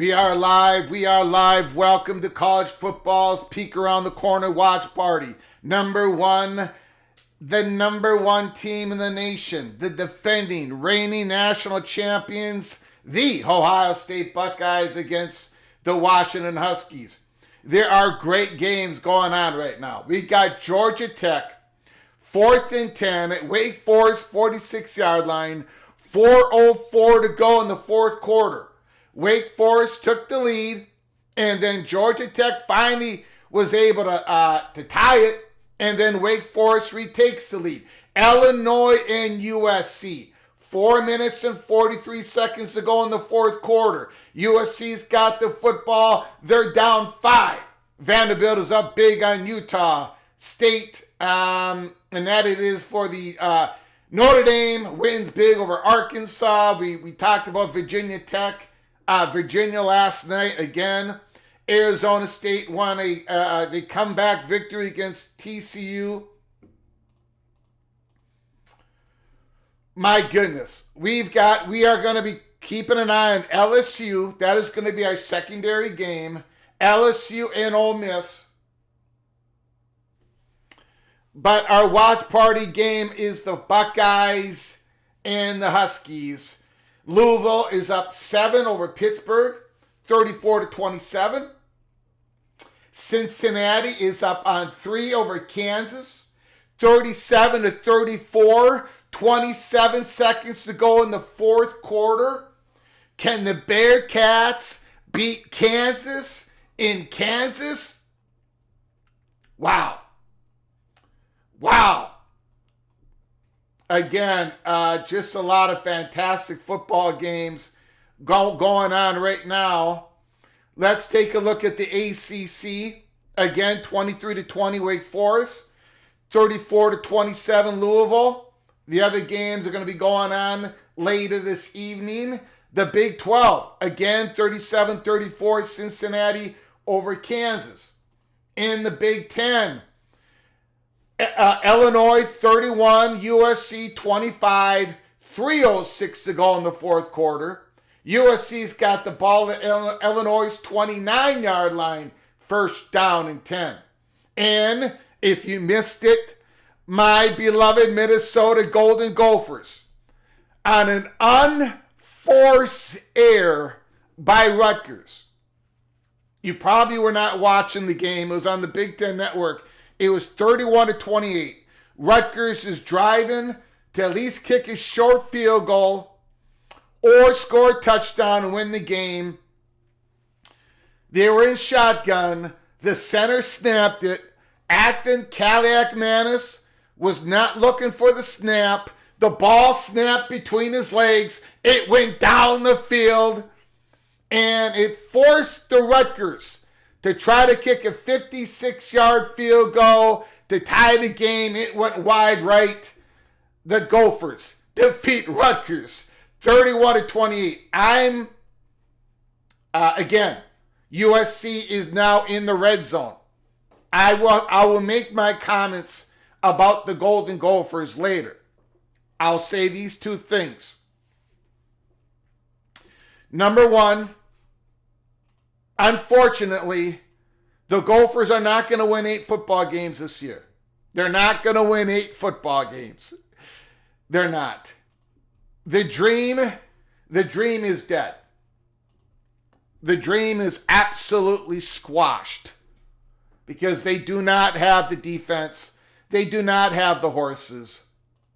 We are live. We are live. Welcome to college football's peek around the corner watch party. The number one team in the nation, the defending, reigning national champions, the Ohio State Buckeyes against the Washington Huskies. There are great games going on right now. We got Georgia Tech, 4th and 10 at Wake Forest 46-yard line, 4:04 to go in the fourth quarter. Wake Forest took the lead, and then Georgia Tech finally was able to tie it, and then Wake Forest retakes the lead. Illinois and USC, 4 minutes and 43 seconds to go in the fourth quarter. USC's got the football. They're down 5. Vanderbilt is up big on Utah State, and that it is for the Notre Dame wins big over Arkansas. We talked about Virginia Tech. Virginia last night again. Arizona State won a comeback victory against TCU. My goodness, we are going to be keeping an eye on LSU. That is going to be our secondary game. LSU and Ole Miss. But our watch party game is the Buckeyes and the Huskies. Louisville is up 7 over Pittsburgh, 34-27. Cincinnati is up on 3 over Kansas, 37-34. 27 seconds to go in the fourth quarter. Can the Bearcats beat Kansas in Kansas? Wow. Again, just a lot of fantastic football games going on right now. Let's take a look at the ACC. Again, 23-20 Wake Forest, 34-27 Louisville. The other games are going to be going on later this evening. The Big 12, again, 37-34 Cincinnati over Kansas. In the Big 10, Illinois 31, USC 25, 3:06 to go in the fourth quarter. USC's got the ball at Illinois' 29-yard line, first down and 10. And if you missed it, my beloved Minnesota Golden Gophers on an unforced error by Rutgers. You probably were not watching the game. It was on the Big Ten Network. It was 31-28. Rutgers is driving to at least kick a short field goal or score a touchdown and win the game. They were in shotgun. The center snapped it. Athan Kaliakmanis was not looking for the snap. The ball snapped between his legs. It went down the field, and it forced the Rutgers to try to kick a 56-yard field goal to tie the game. It went wide right. The Gophers defeat Rutgers 31-28. Again, USC is now in the red zone. I will make my comments about the Golden Gophers later. I'll say these two things. Number one, unfortunately, the Gophers are not going to win 8 football games this year. They're not going to win 8 football games. They're not. The dream is dead. The dream is absolutely squashed because they do not have the defense. They do not have the horses.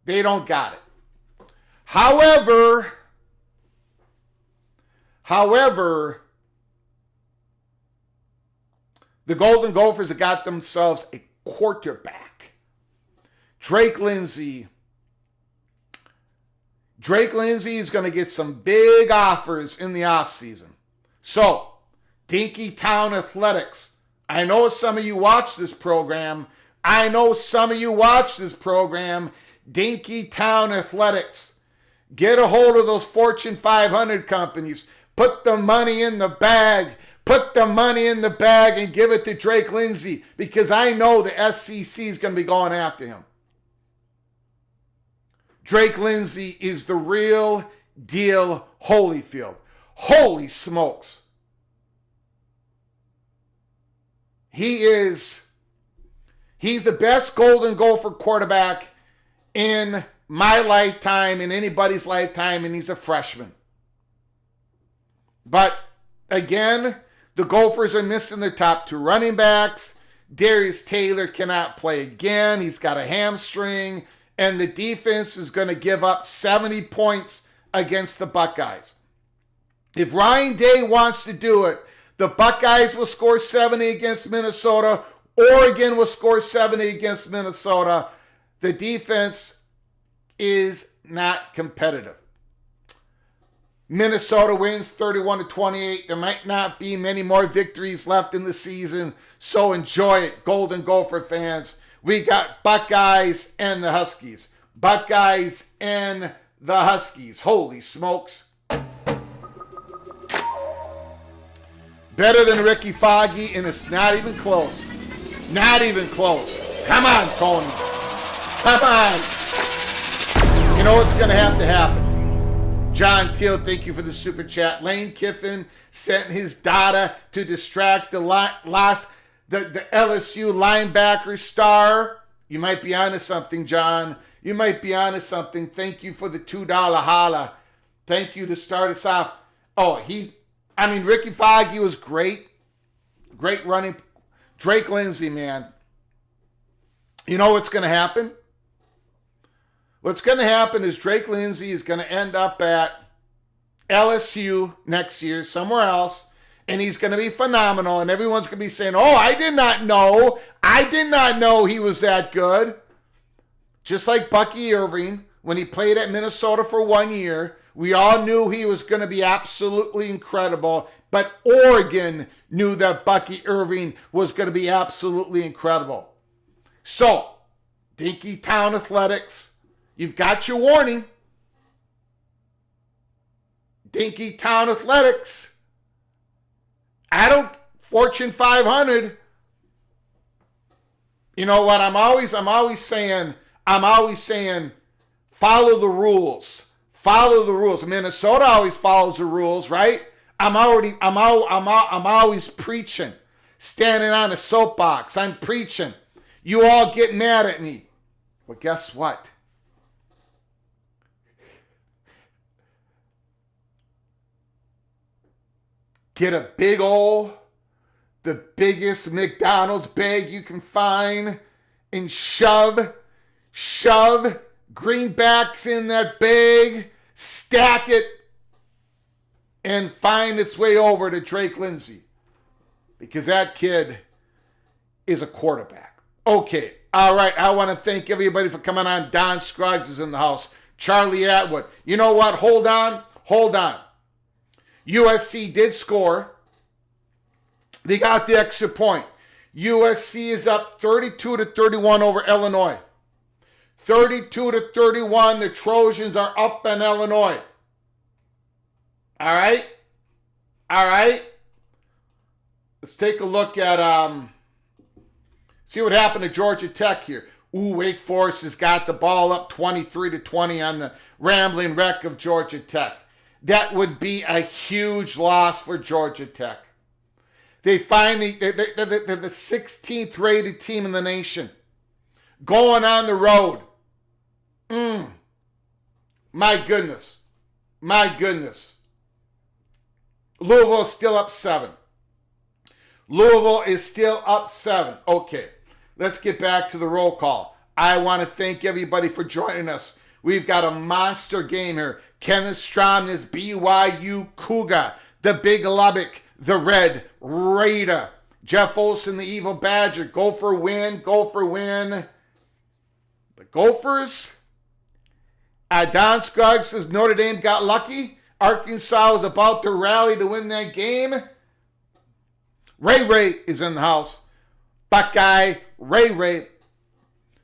They don't got it. However, the Golden Gophers have got themselves a quarterback. Drake Lindsay is going to get some big offers in the offseason. So, Dinky Town Athletics. I know some of you watch this program. Dinky Town Athletics. Get a hold of those Fortune 500 companies. Put the money in the bag. And give it to Drake Lindsay, because I know the SEC is going to be going after him. Drake Lindsay is the real deal Holyfield. Holy smokes. he's the best Golden Gopher quarterback in my lifetime, in anybody's lifetime, and he's a freshman. But again, the Gophers are missing their top 2 running backs. Darius Taylor cannot play again. He's got a hamstring. And the defense is going to give up 70 points against the Buckeyes. If Ryan Day wants to do it, the Buckeyes will score 70 against Minnesota. Oregon will score 70 against Minnesota. The defense is not competitive. Minnesota wins 31-28. There might not be many more victories left in the season, so enjoy it, Golden Gopher fans. We got Buckeyes and the Huskies. Buckeyes and the Huskies. Holy smokes. Better than Ricky Foggy, and it's not even close. Not even close. Come on, Tony. Come on. You know what's going to happen. John Teal, thank you for the super chat. Lane Kiffin sent his data to distract the LSU linebacker star. You might be onto something, John. You might be onto something. Thank you for the $2 holla. Thank you to start us off. Oh, Ricky Foggy was great. Great running. Drake Lindsey, man. You know what's going to happen? What's going to happen is Drake Lindsey is going to end up at LSU next year, somewhere else, and he's going to be phenomenal, and everyone's going to be saying, oh, I did not know he was that good. Just like Bucky Irving, when he played at Minnesota for 1 year, we all knew he was going to be absolutely incredible, but Oregon knew that Bucky Irving was going to be absolutely incredible. So, Dinkytown Athletics, you've got your warning. Dinkytown Athletics. Fortune 500. You know what? I'm always saying, follow the rules. Follow the rules. Minnesota always follows the rules, right? I'm always preaching. Standing on a soapbox. I'm preaching. You all get mad at me. Well, guess what? Get a the biggest McDonald's bag you can find, and shove greenbacks in that bag, stack it, and find its way over to Drake Lindsey. Because that kid is a quarterback. Okay, all right, I want to thank everybody for coming on. Don Scruggs is in the house. Charlie Atwood. You know what? Hold on. USC did score. They got the extra point. USC is up 32-31 over Illinois. 32-31. The Trojans are up in Illinois. All right. Let's take a look at see what happened to Georgia Tech here. Wake Forest has got the ball up 23-20 on the rambling wreck of Georgia Tech. That would be a huge loss for Georgia Tech. They're the 16th rated team in the nation. Going on the road. My goodness. Louisville is still up 7. Okay, let's get back to the roll call. I want to thank everybody for joining us. We've got a monster game here. Kenneth Stromness, BYU Cougar, the Big Lubbock, the Red Raider. Jeff Olson, the Evil Badger. Gopher win. The Gophers. Don Scruggs says Notre Dame got lucky. Arkansas was about to rally to win that game. Ray is in the house. Buckeye, Ray.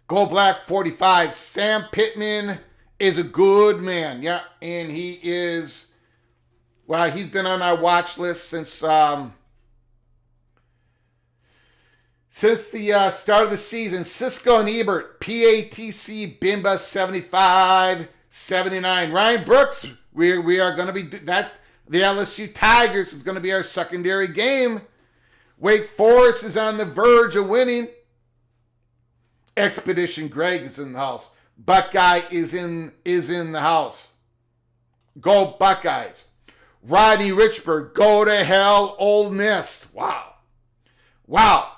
Go Black 45. Sam Pittman is a good man. Yeah, and he is, he's been on our watch list since the start of the season. Cisco and Ebert, PATC Bimba 75-79. Ryan Brooks, we are going to be that. The LSU Tigers is going to be our secondary game. Wake Forest is on the verge of winning. Expedition Greg is in the house. Buckeye is in the house. Go Buckeyes. Rodney Richburg, go to hell, Ole Miss. Wow. Wow.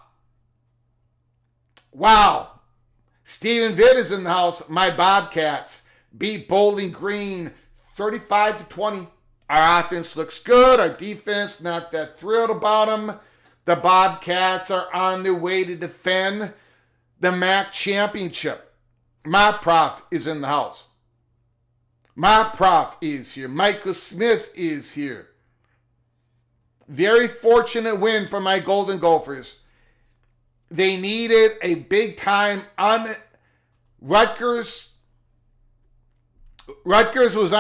Wow. Stephen Vitt is in the house. My Bobcats beat Bowling Green 35-20. Our offense looks good. Our defense, not that thrilled about them. The Bobcats are on their way to defend the MAC championship. My prof is in the house. My prof is here. Michael Smith is here. Very fortunate win for my Golden Gophers. They needed a big time on Rutgers. Rutgers was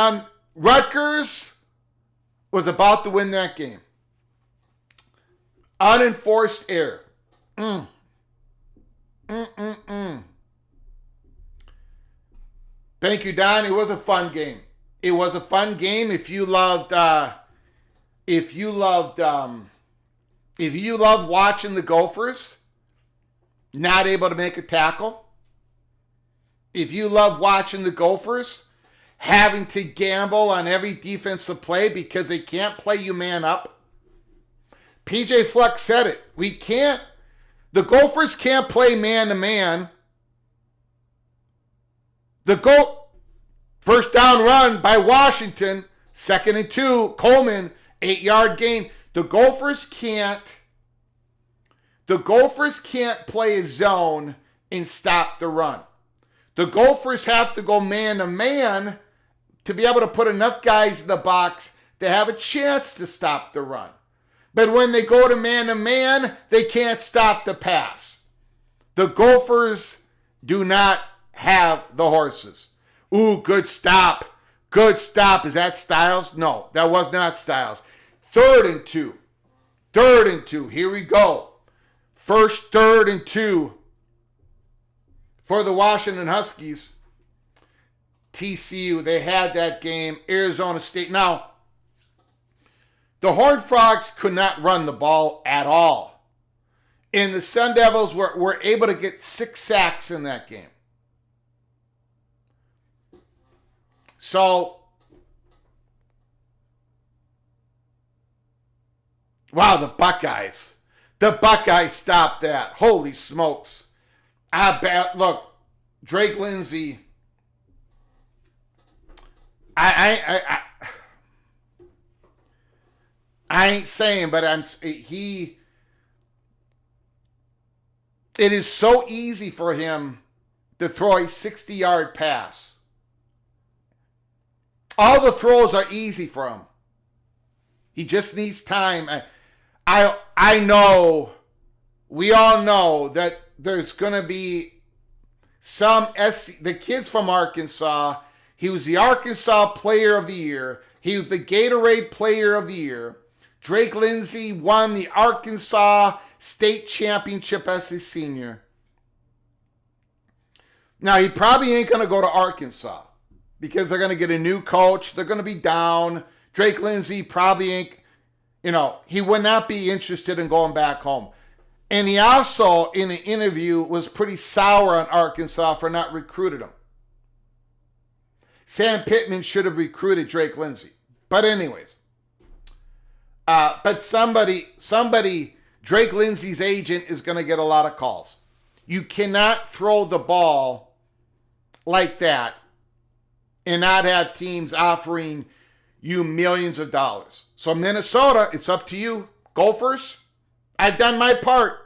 about to win that game. Unenforced error. Thank you, Don. It was a fun game. It was a fun game. If you loved watching the Gophers not able to make a tackle, if you love watching the Gophers having to gamble on every defensive play because they can't play you man up, PJ Fleck said it. The Gophers can't play man to man. First down run by Washington, 2nd and 2, Coleman, 8-yard gain. The Gophers can't play a zone and stop the run. The Gophers have to go man to man to be able to put enough guys in the box to have a chance to stop the run. But when they go to man, they can't stop the pass. The Gophers do not have the horses. Ooh, good stop. Good stop. Is that Styles? No, that was not Styles. 3rd and 2. 3rd and 2. Here we go. First 3rd and 2 for the Washington Huskies. TCU, they had that game. Arizona State. Now, the Horned Frogs could not run the ball at all. And the Sun Devils were able to get 6 sacks in that game. So, wow, the Buckeyes. The Buckeyes stopped that. Holy smokes. Look, Drake Lindsay, I ain't saying, but it is so easy for him to throw a 60-yard pass. All the throws are easy for him. He just needs time. I know, we all know that there's going to be some the kids from Arkansas. He was the Arkansas Player of the Year. He was the Gatorade Player of the Year. Drake Lindsay won the Arkansas State Championship as a senior. Now, he probably ain't going to go to Arkansas because they're going to get a new coach. They're going to be down. Drake Lindsay probably ain't, he would not be interested in going back home. And he also, in an interview, was pretty sour on Arkansas for not recruiting him. Sam Pittman should have recruited Drake Lindsay. But anyways. But somebody, Drake Lindsay's agent is going to get a lot of calls. You cannot throw the ball like that and not have teams offering you millions of dollars. So Minnesota, it's up to you. Gophers, I've done my part.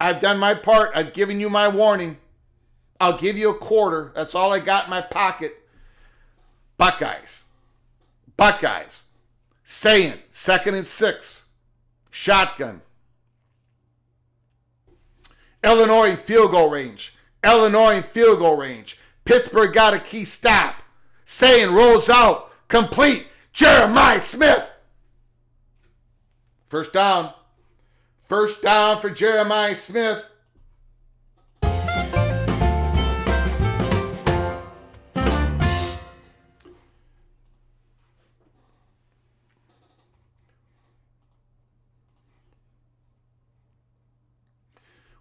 I've given you my warning. I'll give you a quarter. That's all I got in my pocket. Buckeyes. Saying, 2nd and 6. Shotgun. Illinois in field goal range. Pittsburgh got a key stop. Saying rolls out. Complete. Jeremiah Smith. First down. First down for Jeremiah Smith.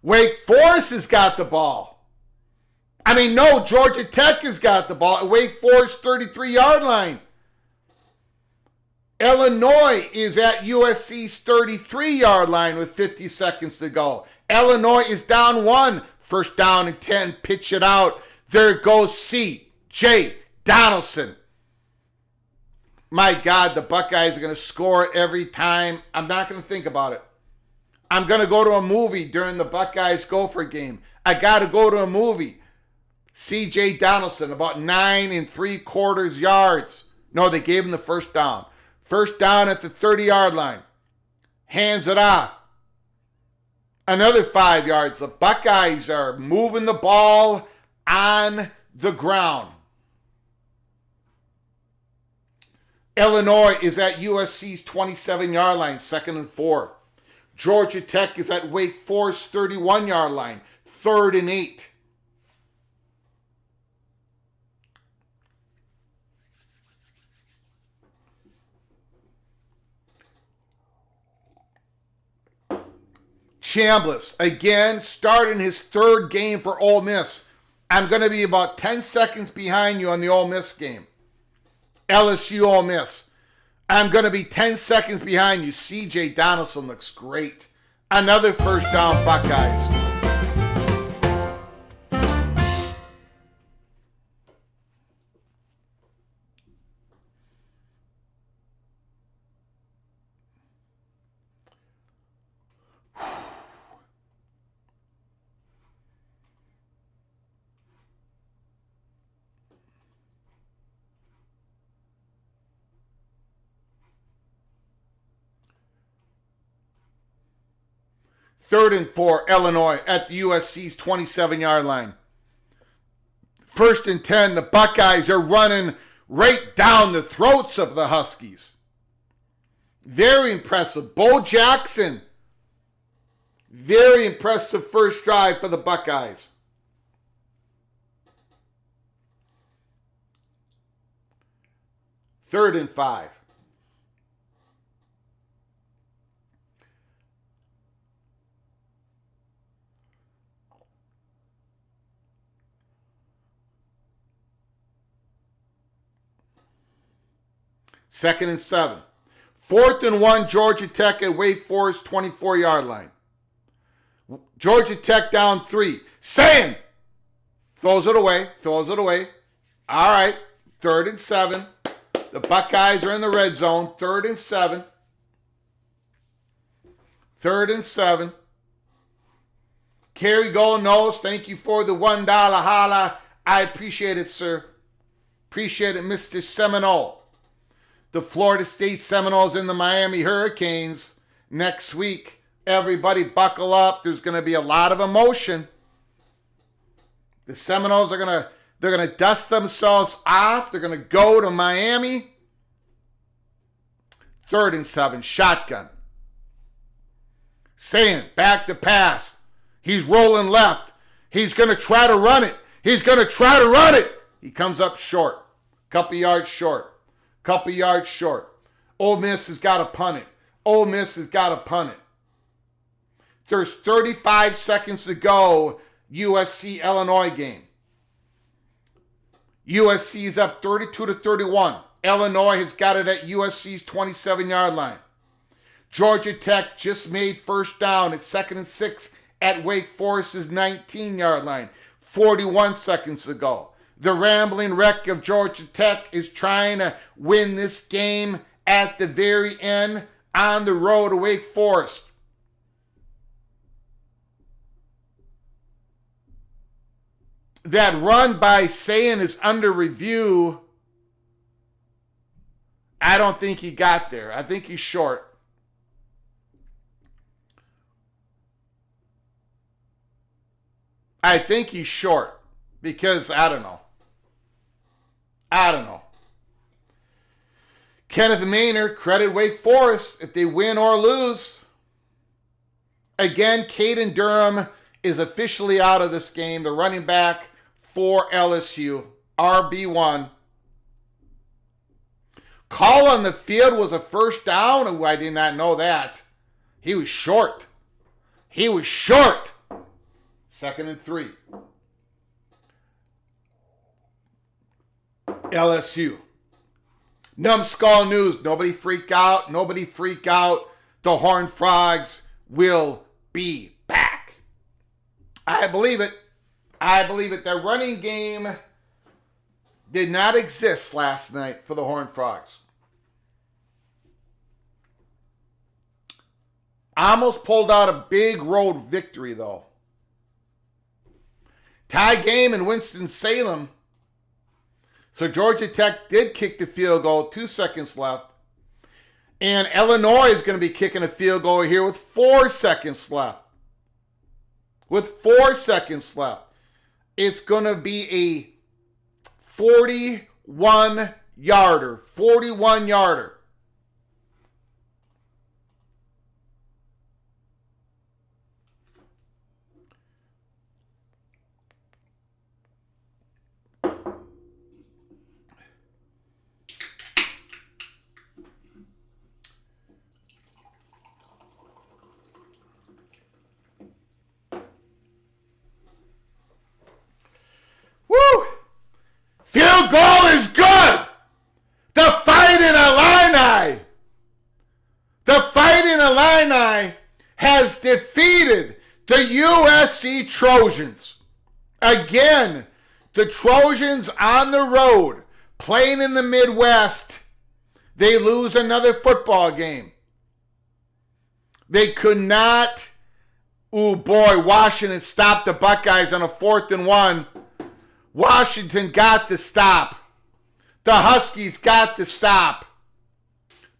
Wake Forest has got the ball. No, Georgia Tech has got the ball at Wake Forest 33-yard line. Illinois is at USC's 33-yard line with 50 seconds to go. Illinois is down 1. First down and 10. Pitch it out. There goes C.J. Donaldson. My God, the Buckeyes are going to score every time. I'm not going to think about it. I'm going to go to a movie during the Buckeyes-Gopher game. I got to go to a movie. C.J. Donaldson, about 9 3/4 yards. No, they gave him the first down. First down at the 30-yard line. Hands it off. Another 5 yards. The Buckeyes are moving the ball on the ground. Illinois is at USC's 27-yard line, 2nd and 4. Georgia Tech is at Wake Forest 31-yard line, 3rd and 8. Chambliss, again, starting his 3rd game for Ole Miss. I'm going to be about 10 seconds behind you on the Ole Miss game. LSU Ole Miss. I'm going to be 10 seconds behind you. C.J. Donaldson looks great. Another first down, Buckeyes. Third and 4, Illinois at the USC's 27-yard line. 1st and 10, the Buckeyes are running right down the throats of the Huskies. Very impressive. Bo Jackson. Very impressive first drive for the Buckeyes. Third and 5. Second and 7. 4th and 1, Georgia Tech at Wake Forest 24-yard line. Georgia Tech down 3. Sand! Throws it away. All right. 3rd and 7. The Buckeyes are in the red zone. 3rd and 7. 3rd and 7. Kerry Golden Nose, thank you for the $1 holla. I appreciate it, sir. Appreciate it, Mr. Seminole. The Florida State Seminoles and the Miami Hurricanes next week. Everybody buckle up. There's going to be a lot of emotion. The Seminoles are they're going to dust themselves off. They're going to go to Miami. 3rd and 7, shotgun. Saying back to pass. He's rolling left. He's going to try to run it. He comes up short. Couple yards short. Ole Miss has got to punt it. There's 35 seconds to go. USC Illinois game. USC is up 32-31. Illinois has got it at USC's 27-yard line. Georgia Tech just made first down at 2nd and 6 at Wake Forest's 19-yard line. 41 seconds to go. The rambling wreck of Georgia Tech is trying to win this game at the very end on the road to Wake Forest. That run by Sayin is under review. I don't think he got there. I think he's short. Because I don't know. Kenneth Maynard, credit Wake Forest if they win or lose. Again, Caden Durham is officially out of this game. The running back for LSU, RB1. Call on the field was a first down. Oh, I did not know that. He was short. 2nd and 3. LSU. Numbskull news. Nobody freak out. Nobody freak out. The Horned Frogs will be back. I believe it. I believe it. The running game did not exist last night for the Horned Frogs. Almost pulled out a big road victory, though. Tie game in Winston-Salem. So Georgia Tech did kick the field goal, 2 seconds left. And Illinois is going to be kicking a field goal here with 4 seconds left. With 4 seconds left. It's going to be a 41-yarder. 41-yarder. Woo! Field goal is good! The Fighting Illini! The Fighting Illini has defeated the USC Trojans. Again, the Trojans on the road, playing in the Midwest, they lose another football game. They could not, Washington stopped the Buckeyes on a 4th and 1. Washington got the stop. The Huskies got the stop.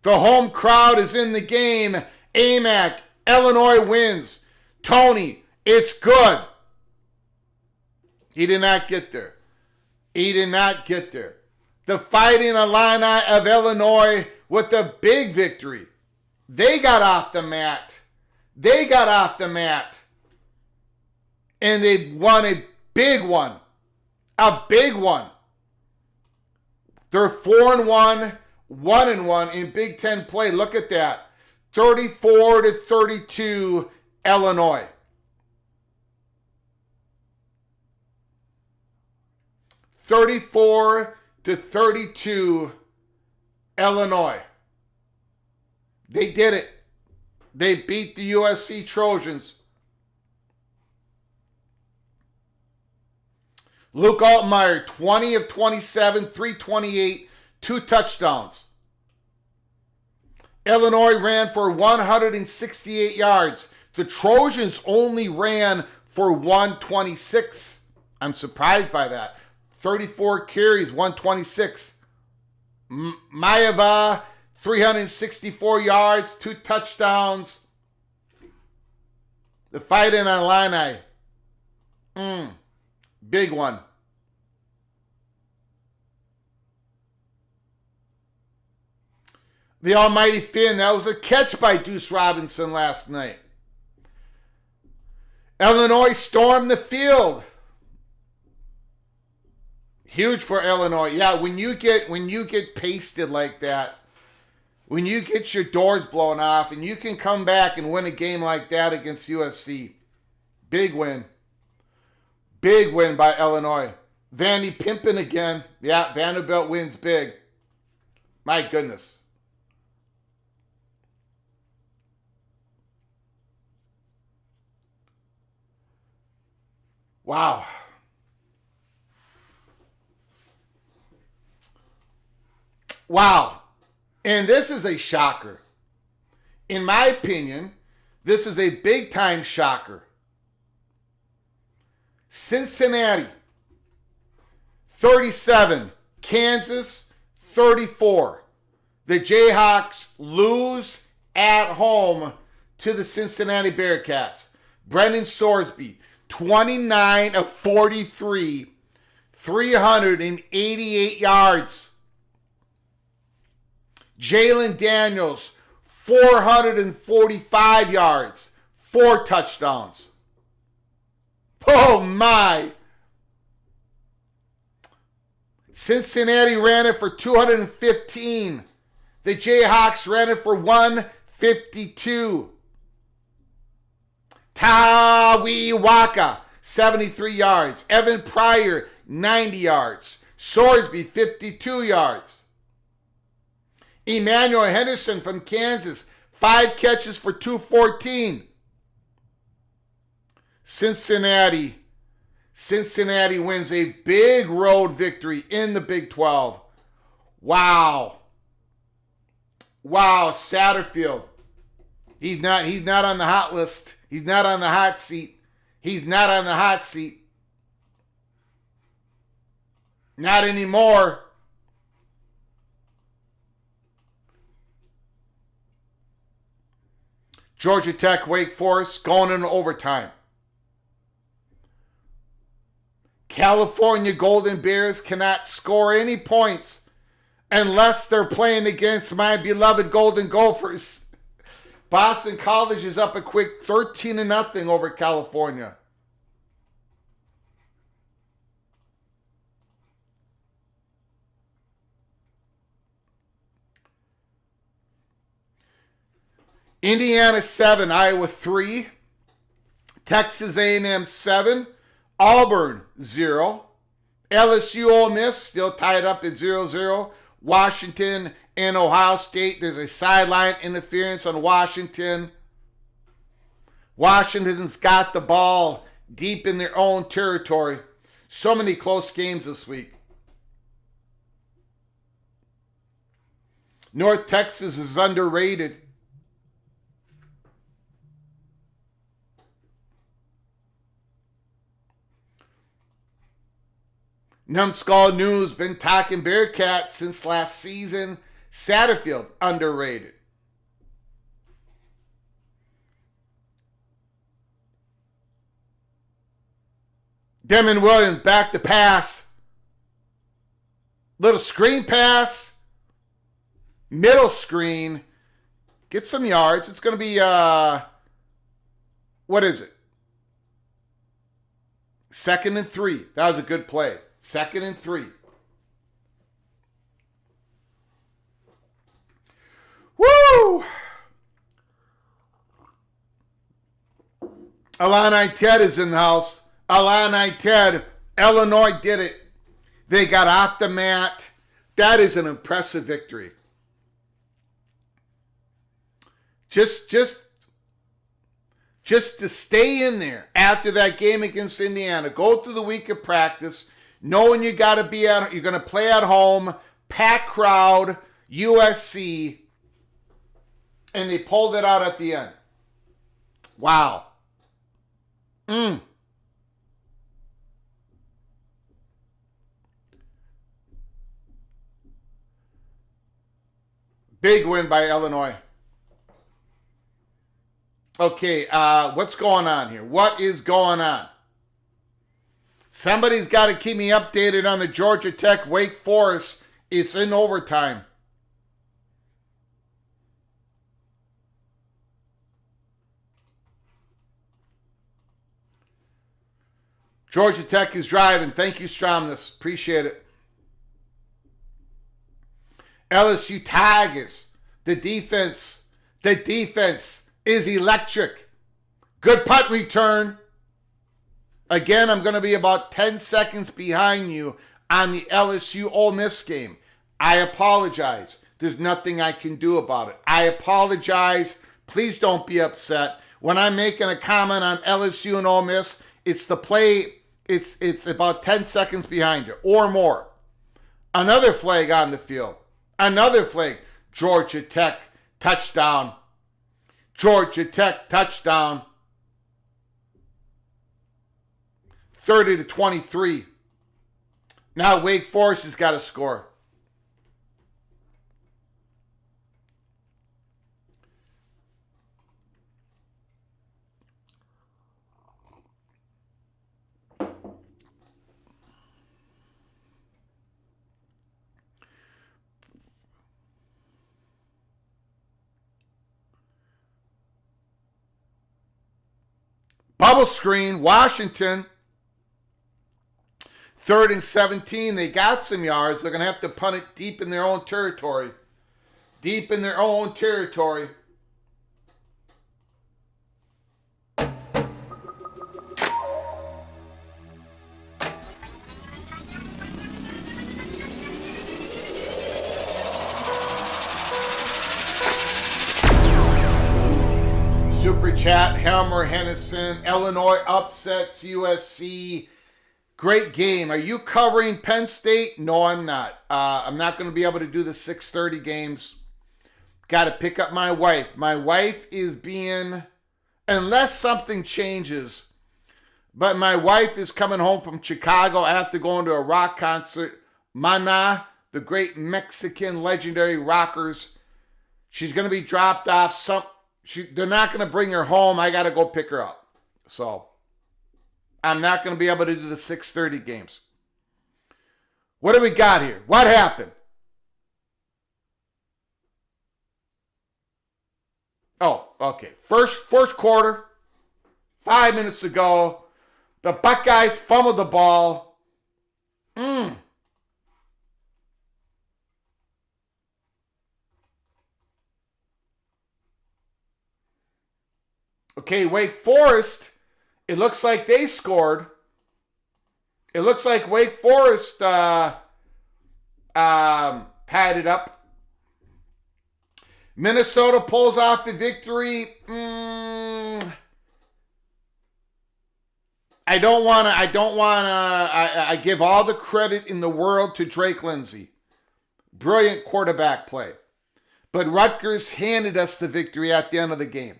The home crowd is in the game. AMAC, Illinois wins. Tony, it's good. He did not get there. He did not get there. The Fighting Illini of Illinois with a big victory. They got off the mat. They got off the mat. And they won a big one. A big one. They're 4-1, 1-1 in Big Ten play. Look at that. 34-32 Illinois. 34-32 Illinois. They did it. They beat the USC Trojans. Luke Altmaier, 20 of 27, 328, 2 touchdowns. Illinois ran for 168 yards. The Trojans only ran for 126. I'm surprised by that. 34 carries, 126. Maeva, 364 yards, 2 touchdowns. The Fighting Illini. Big one. The Almighty Finn, that was a catch by Deuce Robinson last night. Illinois stormed the field. Huge for Illinois. Yeah, when you get pasted like that, when you get your doors blown off and you can come back and win a game like that against USC, big win. Big win by Illinois. Vandy pimping again. Yeah, Vanderbilt wins big. My goodness. Wow. Wow. And this is a shocker. In my opinion, this is a big-time shocker. Cincinnati, 37. Kansas, 34. The Jayhawks lose at home to the Cincinnati Bearcats. Brendan Sorsby, 29 of 43, 388 yards. Jalen Daniels, 445 yards, 4 touchdowns. Oh my. Cincinnati ran it for 215. The Jayhawks ran it for 152. Tawiwaka, 73 yards. Evan Pryor, 90 yards. Sorsby, 52 yards. Emmanuel Henderson from Kansas, 5 catches for 214. Cincinnati wins a big road victory in the Big 12. Wow, Satterfield. He's not on the hot list. He's not on the hot seat. Not anymore. Georgia Tech, Wake Forest, going into overtime. California Golden Bears cannot score any points unless they're playing against my beloved Golden Gophers. Boston College is up a quick 13-0 over California. Indiana 7, Iowa 3. Texas A&M 7. Auburn 0. LSU Ole Miss still tied up at 0-0. Washington and Ohio State. There's a sideline interference on Washington. Washington's got the ball deep in their own territory. So many close games this week. North Texas is underrated. Numbskull News been talking Bearcats since last season. Satterfield, underrated. Demon Williams back to pass. Little screen pass. Middle screen. Get some yards. It's going to be, what is it? 2nd and 3. That was a good play. 2nd and 3. Woo! Illini Ted is in the house. Illini Ted. Illinois did it. They got off the mat. That is an impressive victory. Just to stay in there after that game against Indiana. Go through the week of practice, knowing you're going to play at home, packed crowd, USC, and they pulled it out at the end. Wow. Big win by Illinois. Okay, what's going on here? What is going on? Somebody's got to keep me updated on the Georgia Tech Wake Forest. It's in overtime. Georgia Tech is driving. Thank you, Stromness. Appreciate it. LSU Tigers. The defense is electric. Good punt return. Again, I'm going to be about 10 seconds behind you on the LSU Ole Miss game. I apologize. There's nothing I can do about it. I apologize. Please don't be upset. When I'm making a comment on LSU and Ole Miss, it's the play, it's about 10 seconds behind you or more. Another flag on the field. Another flag. Georgia Tech touchdown. Georgia Tech touchdown. 30-23. Now Wake Forest has got to score. Bubble screen, Washington. 3rd and 17. They got some yards. They're going to have to punt it deep in their own territory. Deep in their own territory. chat. Helmer Hennessy, Illinois upsets USC. Great game. Are you covering Penn State? No, I'm not. I'm not going to be able to do the 6:30 games. Got to pick up my wife. My wife is being, unless something changes, but my wife is coming home from Chicago after going to a rock concert. Mana, the great Mexican legendary rockers. She's going to be dropped off. They're not going to bring her home. I got to go pick her up. So I'm not going to be able to do the 6:30 games. What do we got here? What happened? Oh, okay. First quarter, 5 minutes ago, the Buckeyes fumbled the ball. Okay, Wake Forest, it looks like they scored. It looks like Wake Forest padded up. Minnesota pulls off the victory. I give all the credit in the world to Drake Lindsey. Brilliant quarterback play. But Rutgers handed us the victory at the end of the game.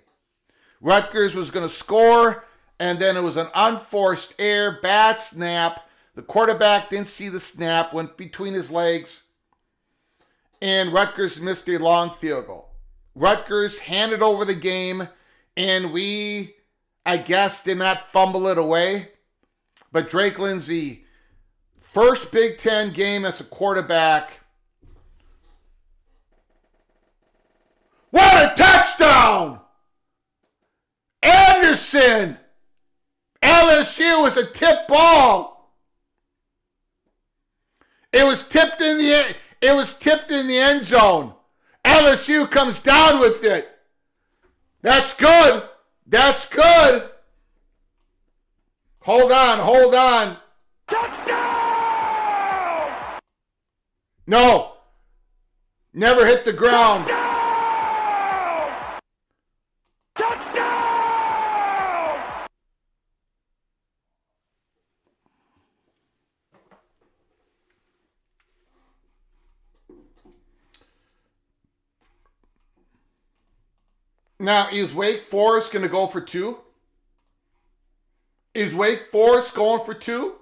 Rutgers was going to score, and then it was an unforced error, bad snap. The quarterback didn't see the snap, went between his legs, and Rutgers missed a long field goal. Rutgers handed over the game, and we, I guess, did not fumble it away. But Drake Lindsey, first Big Ten game as a quarterback. What a touchdown! Anderson! LSU was a tip ball. It was tipped in the end zone. LSU comes down with it. That's good. That's good. Hold on. Touchdown! No. Never hit the ground. Touchdown! Now, is Wake Forest going to go for two? Is Wake Forest going for two?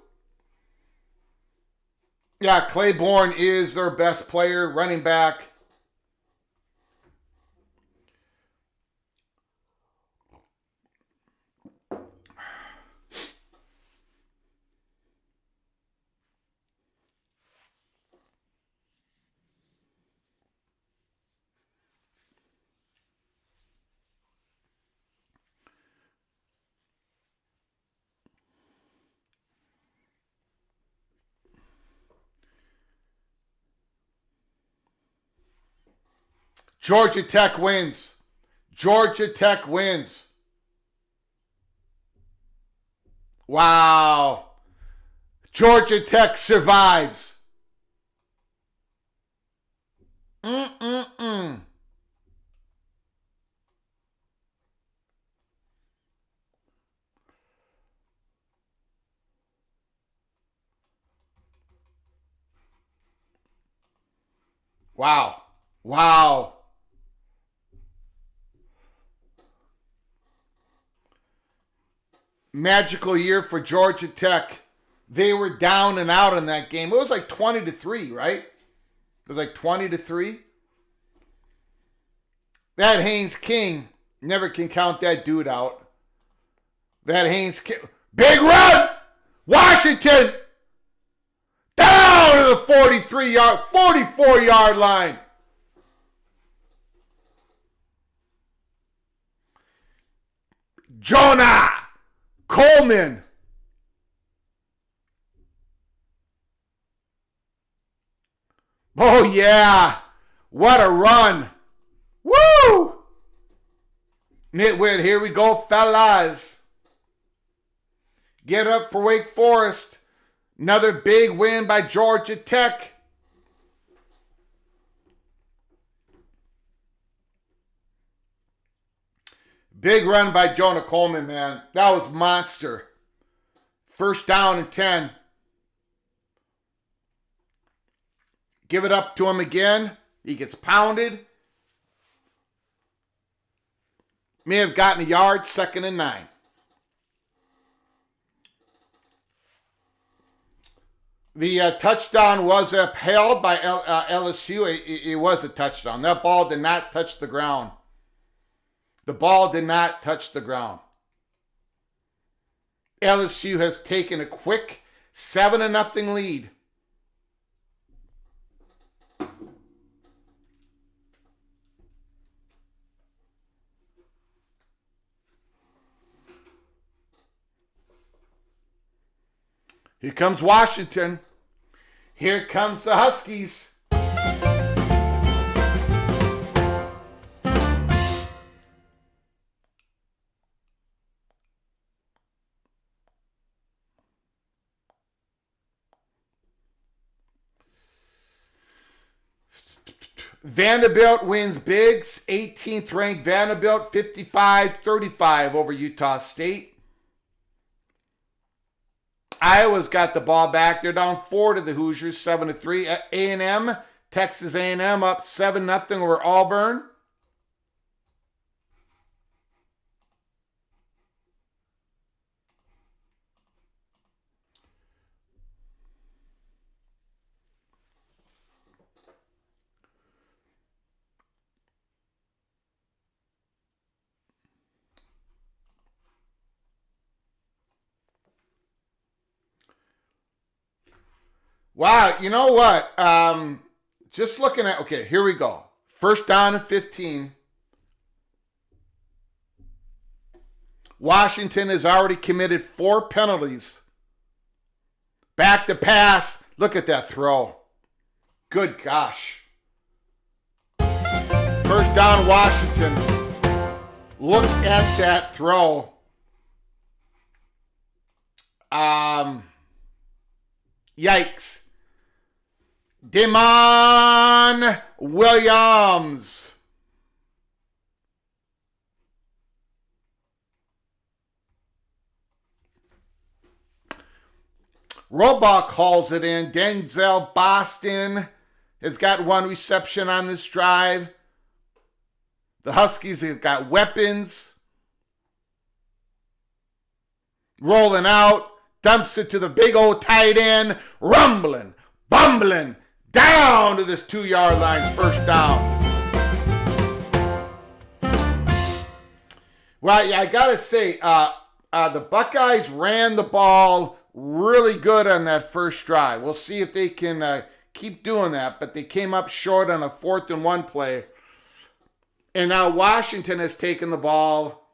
Yeah, Claiborne is their best player, running back. Georgia Tech wins. Georgia Tech wins. Wow. Georgia Tech survives. Wow. Magical year for Georgia Tech. They were down and out in that game. It was like 20-3, right? It was like 20-3. That Haynes King, never can count that dude out. That Haynes King. Big run! Washington! Down to the 44-yard line. Jonah Coleman. Oh, yeah. What a run. Woo! Nitwit, here we go, fellas. Get up for Wake Forest. Another big win by Georgia Tech. Big run by Jonah Coleman, man. That was monster. First down and 10. Give it up to him again. He gets pounded. May have gotten a yard, 2nd and 9. The touchdown was upheld by LSU. It was a touchdown. That ball did not touch the ground. The ball did not touch the ground. LSU has taken a quick 7-0 lead. Here comes Washington. Here comes the Huskies. Vanderbilt wins big. 18th ranked Vanderbilt, 55-35 over Utah State. Iowa's got the ball back. They're down 4 to the Hoosiers, 7-3. A&M, Texas A&M up 7-0 over Auburn. Wow, you know what? Just looking at, okay, here we go. First down and 15. Washington has already committed 4 penalties. Back to pass. Look at that throw. Good gosh. First down, Washington. Look at that throw. Yikes. Damon Williams. Roebuck calls it in. Denzel Boston has got 1 reception on this drive. The Huskies have got weapons. Rolling out. Dumps it to the big old tight end. Rumbling. Bumbling. Down to this 2-yard line. First down. Well, yeah, I got to say, the Buckeyes ran the ball really good on that first drive. We'll see if they can keep doing that, but they came up short on a 4th and 1 play. And now Washington has taken the ball,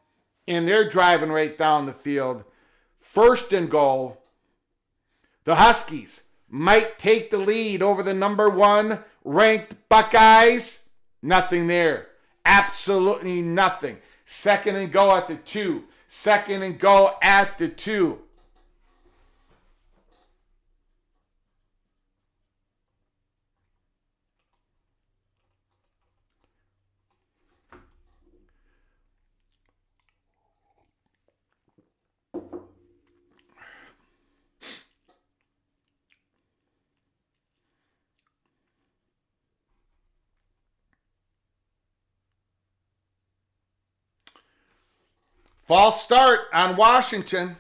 and they're driving right down the field. 1st and goal. The Huskies might take the lead over the number 1 ranked Buckeyes. Nothing there. Absolutely nothing. 2nd and go at the 2. 2nd and go at the 2. False start on Washington.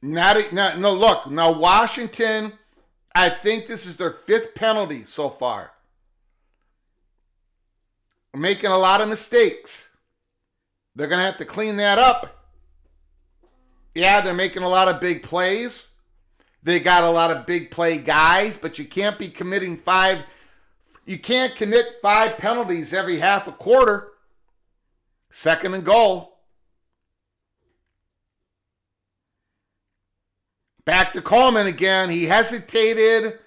Look. Now, Washington, I think this is their 5th penalty so far. Making a lot of mistakes. They're going to have to clean that up. Yeah, they're making a lot of big plays. They got a lot of big play guys, but you can't be committing 5. You can't commit 5 penalties every half a quarter. 2nd and goal. Back to Coleman again. He hesitated,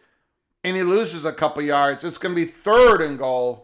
and he loses a couple yards. It's going to be 3rd and goal.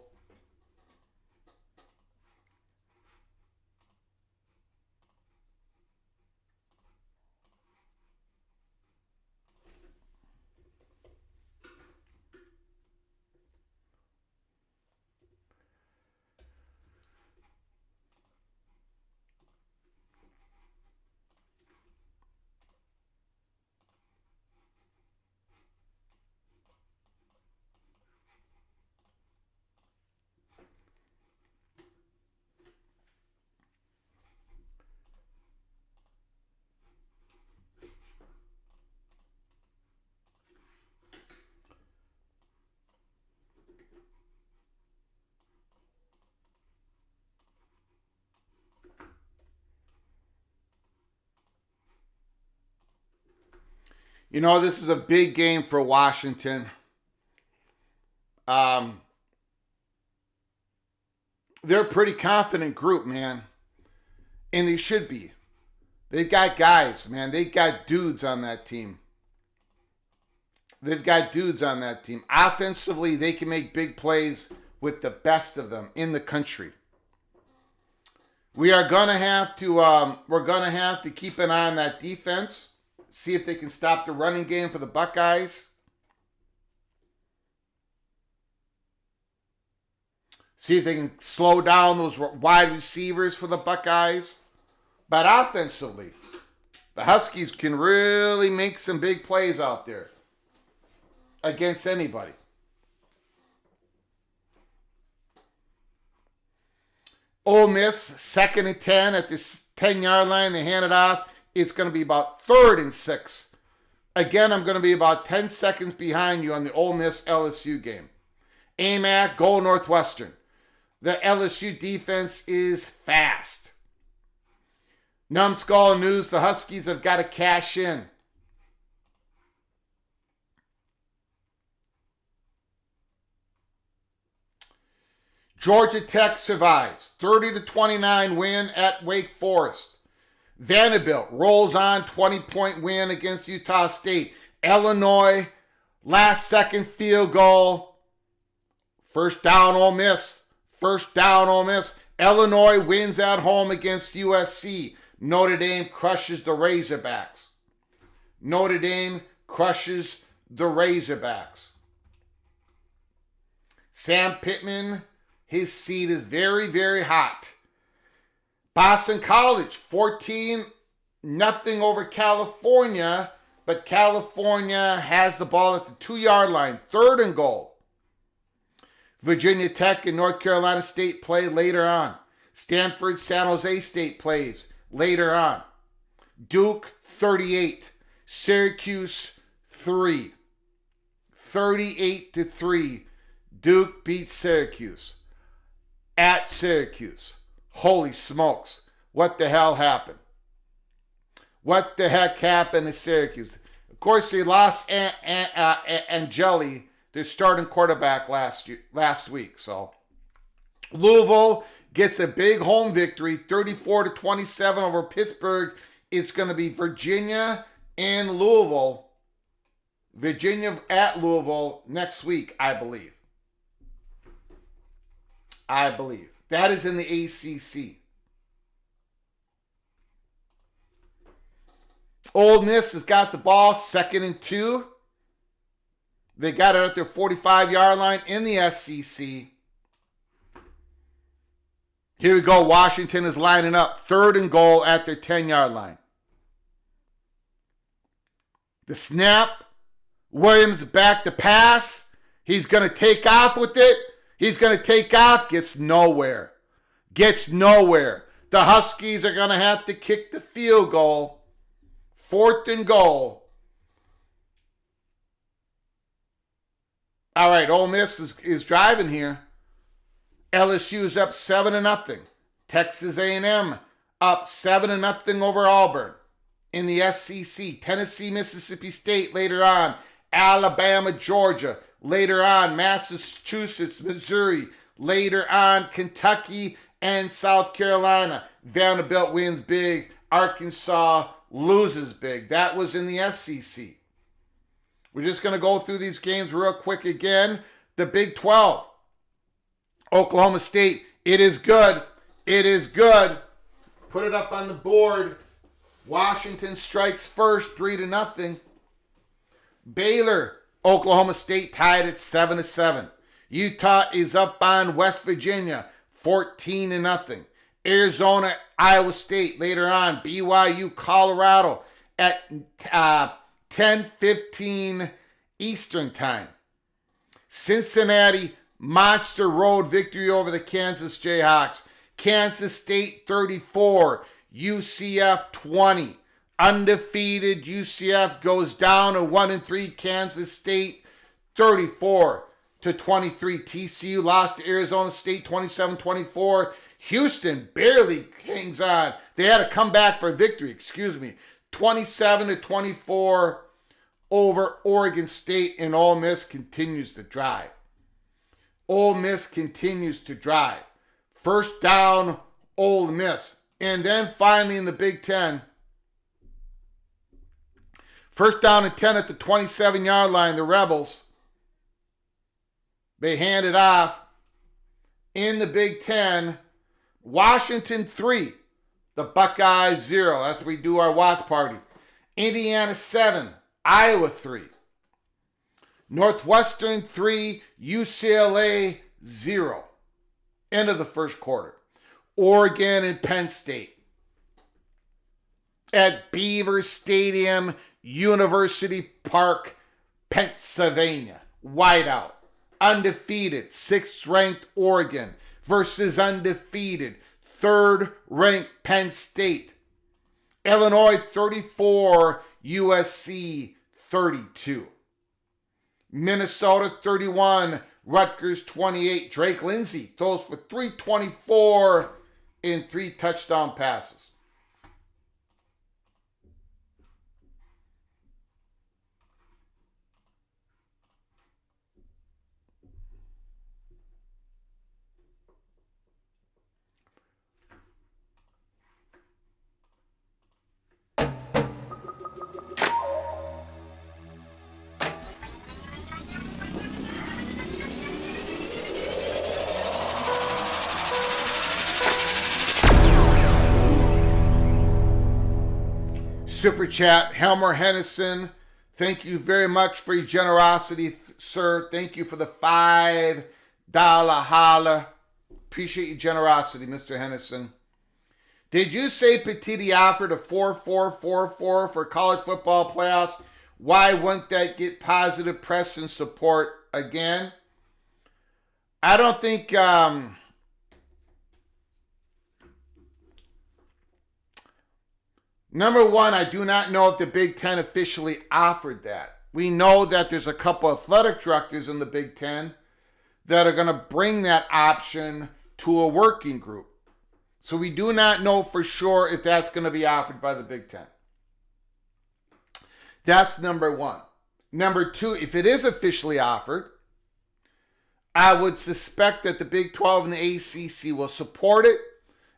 You know, this is a big game for Washington. They're a pretty confident group, man. And they should be. They've got guys, man. They've got dudes on that team. Offensively, they can make big plays with the best of them in the country. We are gonna have to keep an eye on that defense. See if they can stop the running game for the Buckeyes. See if they can slow down those wide receivers for the Buckeyes. But offensively, the Huskies can really make some big plays out there against anybody. Ole Miss, 2nd and 10 at the 10-yard line. They hand it off. It's going to be about 3rd and 6. Again, I'm going to be about 10 seconds behind you on the Ole Miss LSU game. AMAC, go Northwestern. The LSU defense is fast. Numbskull news, the Huskies have got to cash in. Georgia Tech survives. 30-29 win at Wake Forest. Vanderbilt rolls on, 20-point win against Utah State. Illinois, last-second field goal. First down, Ole Miss. Illinois wins at home against USC. Notre Dame crushes the Razorbacks. Sam Pittman, his seat is very, very hot. Boston College, 14-0 over California, but California has the ball at the 2-yard line, 3rd and goal. Virginia Tech and North Carolina State play later on. Stanford, San Jose State plays later on. Duke, 38. Syracuse, 3. 38-3. Duke beats Syracuse. At Syracuse. Holy smokes. What the hell happened? What the heck happened to Syracuse? Of course, they lost Angeli, their starting quarterback, last week. So Louisville gets a big home victory, 34-27 over Pittsburgh. It's going to be Virginia and Louisville. Virginia at Louisville next week, I believe. That is in the ACC. Ole Miss has got the ball, 2nd and 2. They got it at their 45-yard line in the SEC. Here we go. Washington is lining up. 3rd and goal at their 10-yard line. The snap. Williams back to pass. He's going to take off with it. Gets nowhere. The Huskies are going to have to kick the field goal. 4th and goal. All right, Ole Miss is driving here. LSU is up 7-0. Texas A&M up 7-0 over Auburn. In the SEC, Tennessee, Mississippi State later on. Alabama, Georgia later on. Massachusetts, Missouri later on. Kentucky and South Carolina. Vanderbilt wins big. Arkansas loses big. That was in the SEC. We're just going to go through these games real quick again. The Big 12. Oklahoma State, it is good. Put it up on the board. Washington strikes first, 3-0. Baylor, Oklahoma State tied at 7-7. Utah is up on West Virginia, 14-0. Arizona, Iowa State later on. BYU, Colorado at 10:15 Eastern Time. Cincinnati, monster road victory over the Kansas Jayhawks. Kansas State 34, UCF 20. Undefeated UCF goes down to 1-3. Kansas State 34-23. TCU lost to Arizona State 27-24. Houston barely hangs on. They had to come back for a victory, 27-24 over Oregon State, and Ole Miss continues to drive. Ole Miss continues to drive. First down, Ole Miss. And then finally in the Big Ten, first down and 10 at the 27-yard line, the Rebels, they hand it off. In the Big Ten, Washington 3, the Buckeyes 0. That's what we do our watch party. Indiana 7, Iowa 3. Northwestern 3, UCLA 0. End of the first quarter. Oregon and Penn State at Beaver Stadium, University Park, Pennsylvania. Whiteout. Undefeated, 6th-ranked Oregon versus undefeated, 3rd-ranked Penn State. Illinois 34, USC 32. Minnesota 31, Rutgers 28. Drake Lindsey throws for 324 in 3 touchdown passes. Super chat, Helmer Hennison. Thank you very much for your generosity, sir. Thank you for the $5 holla. Appreciate your generosity, Mr. Hennison. Did you say Petiti offered a 4-4-4-4 for college football playoffs? Why wouldn't that get positive press and support again? I don't think... Number one, I do not know if the Big Ten officially offered that. We know that there's a couple athletic directors in the Big Ten that are going to bring that option to a working group. So we do not know for sure if that's going to be offered by the Big Ten. That's number one. Number two, if it is officially offered, I would suspect that the Big 12 and the ACC will support it,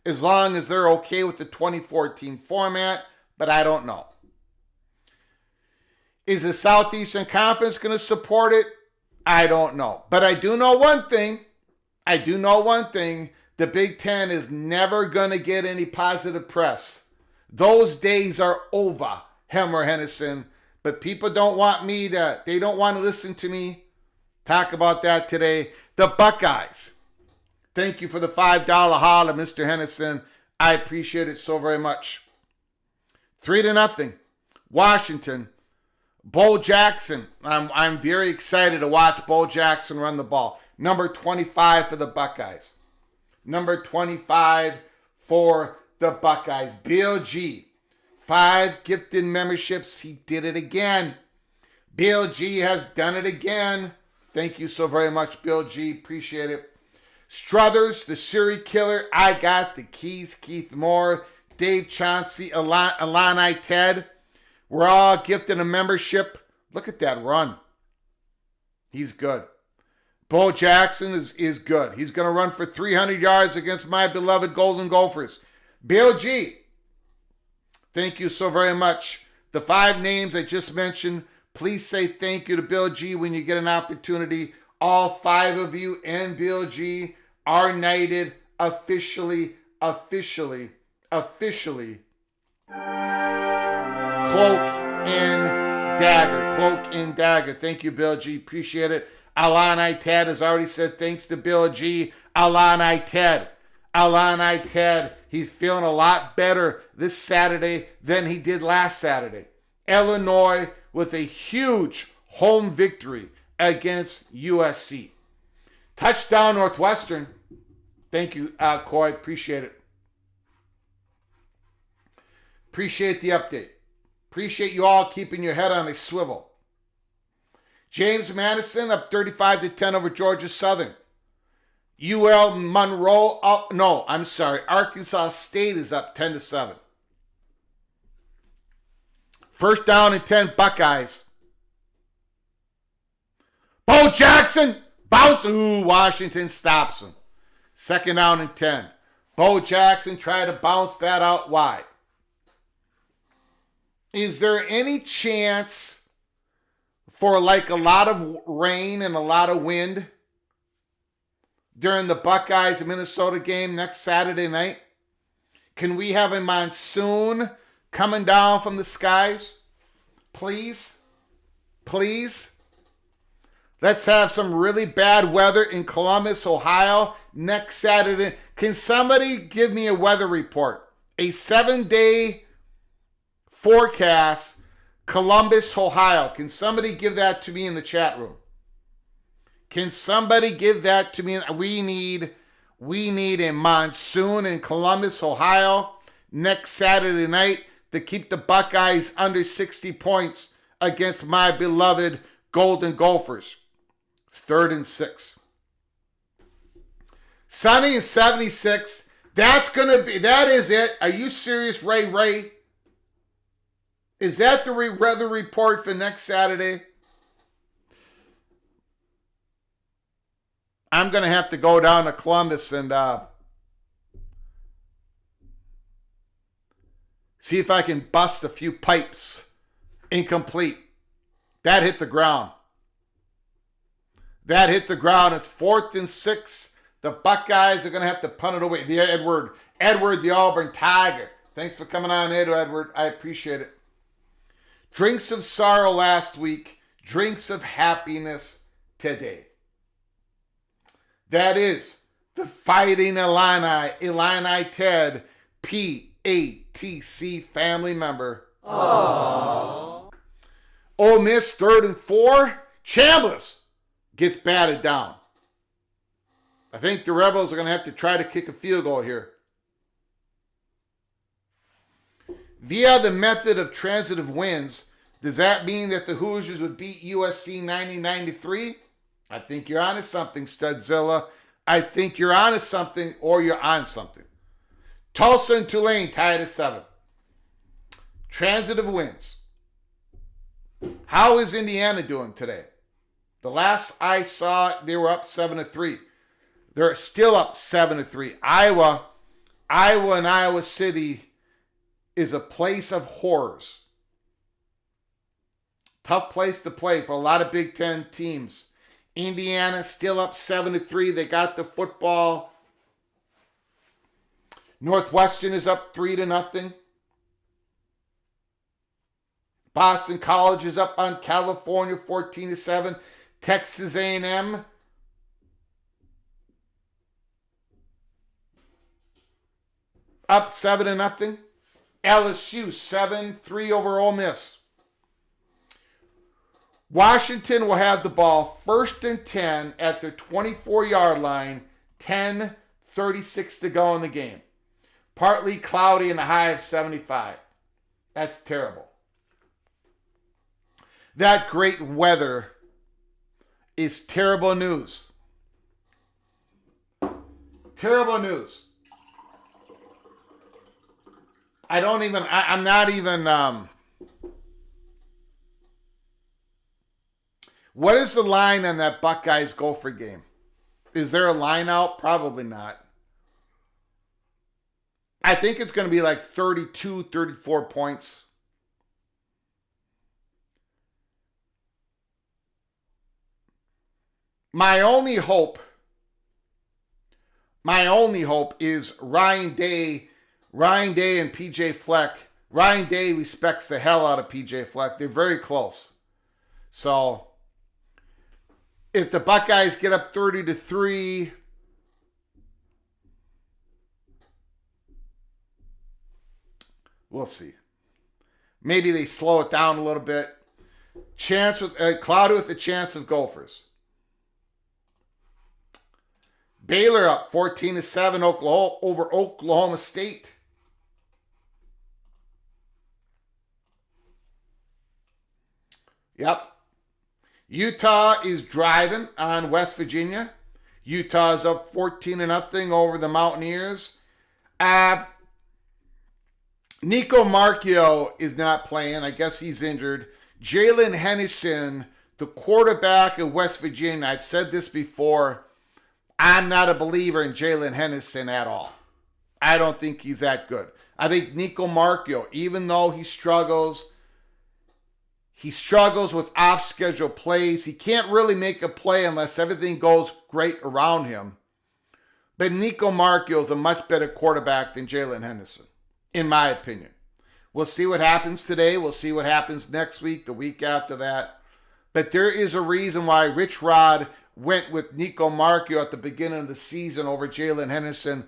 as long as they're okay with the 2014 format, but I don't know. Is the Southeastern Conference going to support it? I don't know. But I do know one thing. The Big Ten is never going to get any positive press. Those days are over, Helmer Hennison. But people don't want they don't want to listen to me talk about that today. The Buckeyes. Thank you for the $5 holla, Mr. Hennison. I appreciate it so very much. 3-0. Washington. Bo Jackson. I'm very excited to watch Bo Jackson run the ball. Number 25 for the Buckeyes. Number 25 for the Buckeyes. Bill G. 5 gifted memberships. He did it again. Bill G has done it again. Thank you so very much, Bill G. Appreciate it. Struthers, the Siri Killer, I Got the Keys, Keith Moore, Dave Chauncey, Alani Ted. We're all gifted a membership. Look at that run. He's good. Bo Jackson is good. He's going to run for 300 yards against my beloved Golden Gophers. Bill G, thank you so very much. The 5 names I just mentioned, please say thank you to Bill G when you get an opportunity. All 5 of you and Bill G are knighted officially. Cloak and Dagger. Thank you, Bill G. Appreciate it. Alani Ted has already said thanks to Bill G. Alani Ted. He's feeling a lot better this Saturday than he did last Saturday. Illinois with a huge home victory against USC. Touchdown Northwestern. Thank you, Coy. Appreciate it. Appreciate the update. Appreciate you all keeping your head on a swivel. James Madison up 35-10 over Georgia Southern. Arkansas State is up 10-7. First down and 10 Buckeyes. Bo Jackson, bounce. Ooh, Washington stops him. 2nd down and 10. Bo Jackson tried to bounce that out wide. Is there any chance for like a lot of rain and a lot of wind during the Buckeyes and Minnesota game next Saturday night? Can we have a monsoon coming down from the skies? Please? Please? Let's have some really bad weather in Columbus, Ohio next Saturday. Can somebody give me a weather report? A 7-day forecast, Columbus, Ohio. Can somebody give that to me in the chat room? Can somebody give that to me? We need a monsoon in Columbus, Ohio next Saturday night to keep the Buckeyes under 60 points against my beloved Golden Gophers. It's 3rd and 6. Sunny and 76. That is it. Are you serious, Ray? Is that the weather report for next Saturday? I'm going to have to go down to Columbus and see if I can bust a few pipes. Incomplete. That hit the ground. It's 4th and 6. The Buckeyes are going to have to punt it away. The Edward, the Auburn Tiger. Thanks for coming on, Edward. I appreciate it. Drinks of sorrow last week. Drinks of happiness today. That is the Fighting Illini Ted, PATC family member. Aww. Ole Miss 3rd and 4. Chambliss gets batted down. I think the Rebels are going to have to try to kick a field goal here. Via the method of transitive wins, does that mean that the Hoosiers would beat USC 90-93? I think you're onto something, Studzilla. I think you're onto something, or you're on something. Tulsa and Tulane tied at 7. Transitive wins. How is Indiana doing today? The last I saw, they were up 7-3. They're still up 7-3. Iowa and Iowa City is a place of horrors. Tough place to play for a lot of Big Ten teams. Indiana still up 7-3. They got the football. Northwestern is up 3-0. Boston College is up on California 14-7. Texas A&M up 7-0. LSU 7-3 over Ole Miss. Washington will have the ball 1st and 10 at their 24-yard line. 10:36 to go in the game. Partly cloudy and a high of 75. That's terrible. That great weather is terrible news. Terrible news. I'm not even, what is the line on that Buckeyes Gopher game? Is there a line out? Probably not. I think it's going to be like 32, 34 points. My only hope is Ryan Day and PJ Fleck. Ryan Day respects the hell out of PJ Fleck. They're very close. So if the Buckeyes get up 30-3, we'll see. Maybe they slow it down a little bit. Cloudy with a chance of Gophers. Baylor up 14-7 over Oklahoma State. Yep. Utah is driving on West Virginia. Utah's up 14-0 over the Mountaineers. Nico Marchio is not playing. I guess he's injured. Jalen Hennison, the the quarterback of West Virginia, I've said this before, I'm not a believer in Jalen Henderson at all. I don't think he's that good. I think Nico Marchio, even though he struggles with off-schedule plays. He can't really make a play unless everything goes great around him. But Nico Marchio is a much better quarterback than Jalen Henderson, in my opinion. We'll see what happens today. We'll see what happens next week, the week after that. But there is a reason why Rich Rod went with Nico Marchio at the beginning of the season over Jalen Henderson.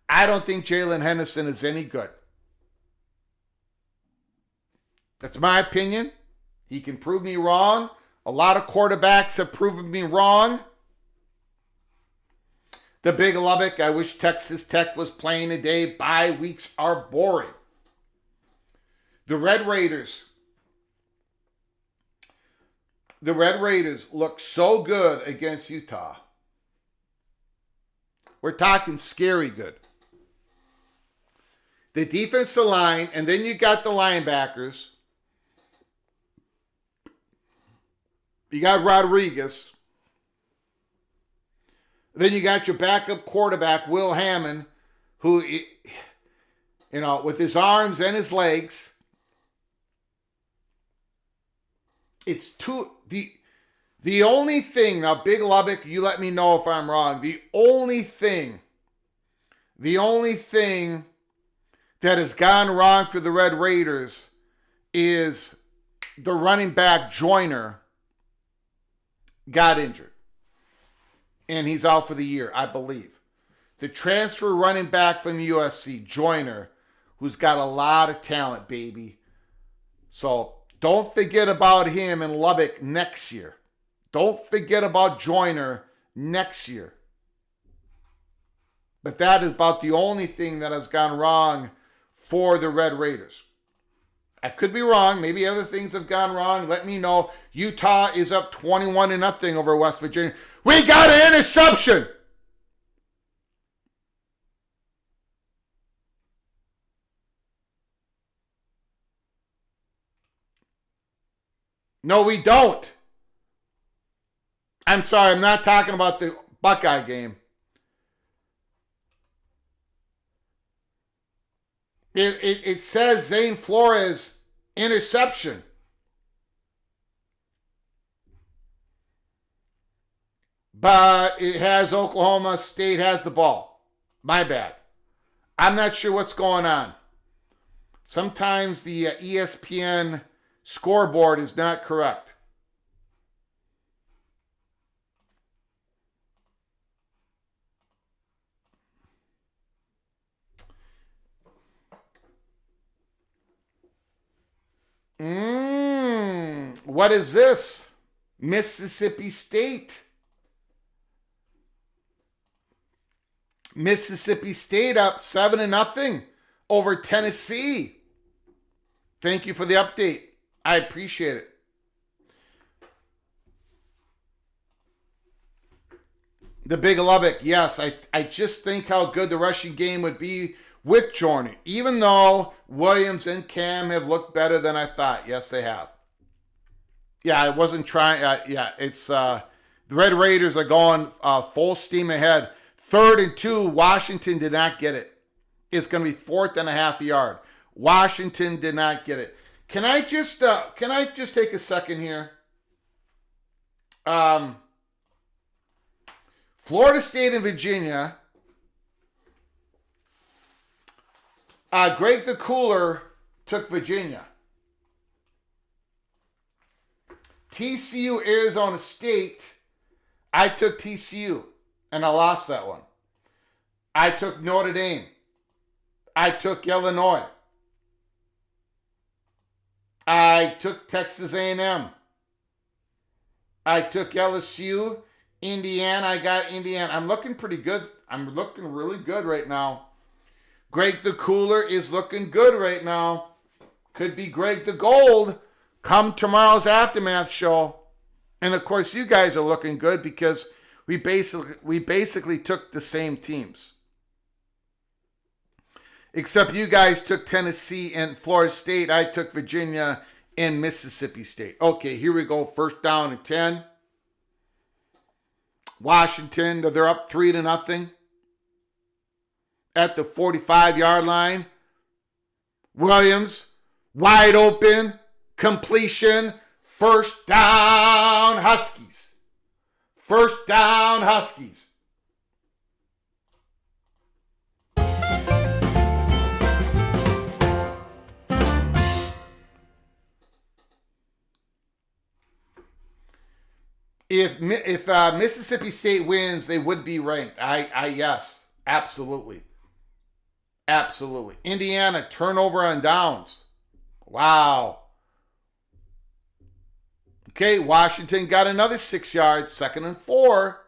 I don't think Jalen Henderson is any good. That's my opinion. He can prove me wrong. A lot of quarterbacks have proven me wrong. The Big Lubbock, I wish Texas Tech was playing today. Bye weeks are boring. The Red Raiders look so good against Utah. We're talking scary good. The defensive line, and then you got the linebackers. You got Rodriguez. Then you got your backup quarterback, Will Hammond, who, with his arms and his legs, it's too... The only thing, now Big Lubbock, you let me know if I'm wrong, the only thing that has gone wrong for the Red Raiders is the running back Joyner got injured. And he's out for the year, I believe. The transfer running back from the USC, Joyner, who's got a lot of talent, baby. So don't forget about him in Lubbock next year. Don't forget about Joyner next year. But that is about the only thing that has gone wrong for the Red Raiders. I could be wrong. Maybe other things have gone wrong. Let me know. Utah is up 21-0 over West Virginia. We got an interception. No, we don't. I'm sorry, I'm not talking about the Buckeye game. It says Zane Flores interception. But it has Oklahoma State has the ball. My bad. I'm not sure what's going on. Sometimes the ESPN scoreboard is not correct. What is this? Mississippi State. Mississippi State up 7-0 over Tennessee. Thank you for the update. I appreciate it. The Big Lubbock, yes. I just think how good the rushing game would be with Joyner. Even though Williams and Cam have looked better than I thought. Yes, they have. Yeah, I wasn't trying. It's the Red Raiders are going full steam ahead. 3rd and 2, Washington did not get it. It's going to be 4.5 yard. Washington did not get it. Can I just take a second here? Florida State and Virginia. Greg the Cooler took Virginia. TCU, Arizona State. I took TCU, and I lost that one. I took Notre Dame. I took Illinois. I took Texas A&M. I took LSU. Indiana, I got Indiana. I'm looking pretty good. I'm looking really good right now. Greg the Cooler is looking good right now. Could be Greg the Gold come tomorrow's Aftermath show. And of course, you guys are looking good because we basically took the same teams. Except you guys took Tennessee and Florida State. I took Virginia and Mississippi State. Okay, here we go. First down and 10. Washington, they're up 3-0 at the 45-yard line. Williams, wide open, completion, first down Huskies. First down Huskies. If Mississippi State wins, they would be ranked. Yes, absolutely. Absolutely. Indiana, turnover on downs. Wow. Okay, Washington got another 6 yards, 2nd and 4.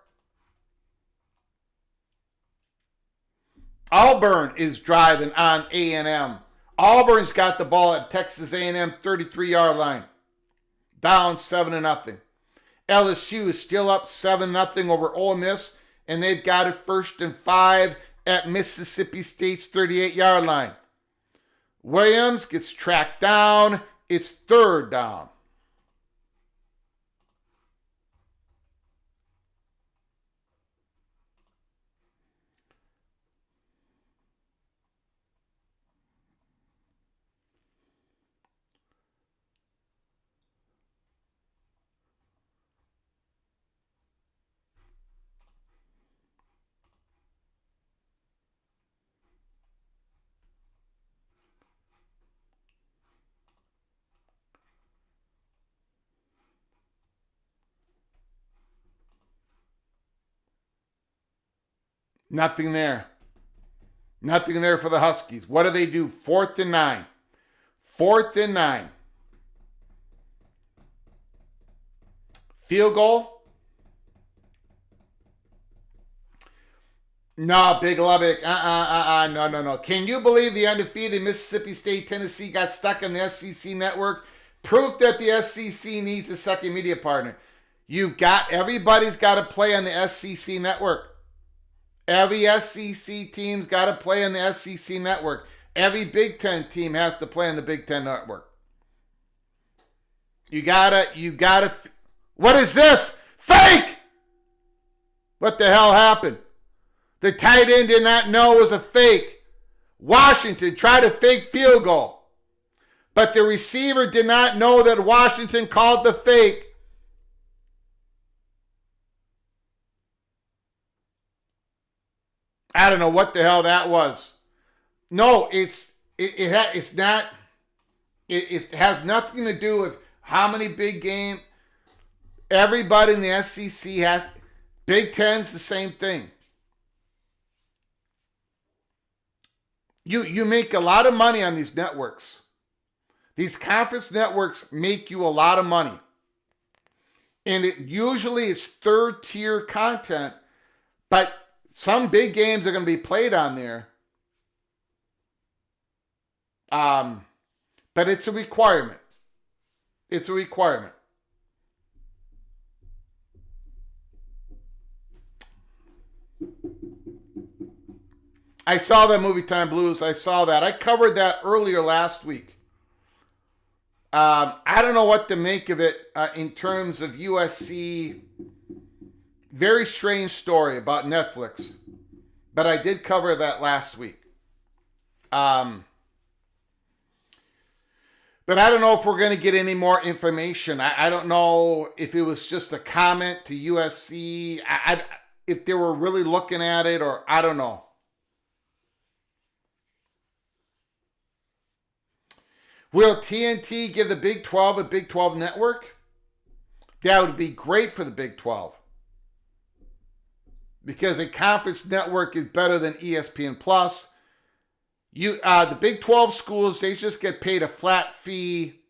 Auburn is driving on A&M. Auburn's got the ball at Texas A&M 33-yard line. Down 7-0. LSU is still up 7-0 over Ole Miss, and they've got it 1st and 5 at Mississippi State's 38-yard line. Williams gets tracked down. It's 3rd down. Nothing there. Nothing there for the Huskies. What do they do? 4th and 9. 4th and 9. Field goal? No, Big Lubbock. No. Can you believe the undefeated Mississippi State, Tennessee got stuck in the SEC network? Proof that the SEC needs a second media partner. Everybody's got to play on the SEC network. Every SEC team's got to play on the SEC network. Every Big Ten team has to play on the Big Ten network. You gotta. What is this? Fake! What the hell happened? The tight end did not know it was a fake. Washington tried a fake field goal. But the receiver did not know that Washington called the fake. I don't know what the hell that was. No, it has nothing to do with how many big games. Everybody in the SEC has. Big Ten's the same thing. You make a lot of money on these networks. These conference networks make you a lot of money. And it usually is 3rd tier content, but some big games are going to be played on there. But it's a requirement. It's a requirement. I saw that Movie Time Blues. I saw that. I covered that earlier last week. I don't know what to make of it in terms of USC. Very strange story about Netflix. But I did cover that last week. But I don't know if we're going to get any more information. I don't know if it was just a comment to USC. If they were really looking at it, or I don't know. Will TNT give the Big 12 a Big 12 network? That would be great for the Big 12. Because a conference network is better than ESPN Plus. The Big 12 schools, they just get paid a flat fee.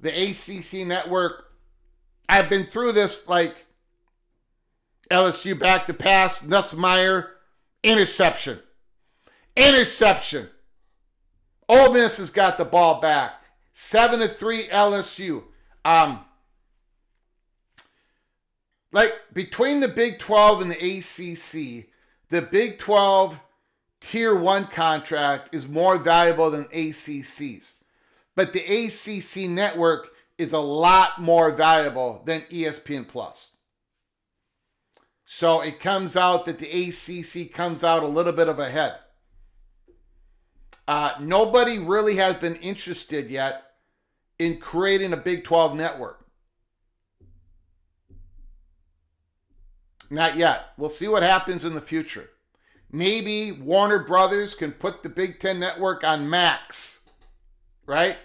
The ACC network, I've been through this, like LSU back to pass, Nussmeier, interception. Ole Miss has got the ball back. 7-3 LSU. Like between the Big 12 and the ACC, the Big 12 Tier 1 contract is more valuable than ACC's. But the ACC network is a lot more valuable than ESPN Plus. So it comes out that the ACC comes out a little bit of ahead. Nobody really has been interested yet in creating a Big 12 network. Not yet. We'll see what happens in the future. Maybe Warner Brothers can put the Big 10 network on Max, right?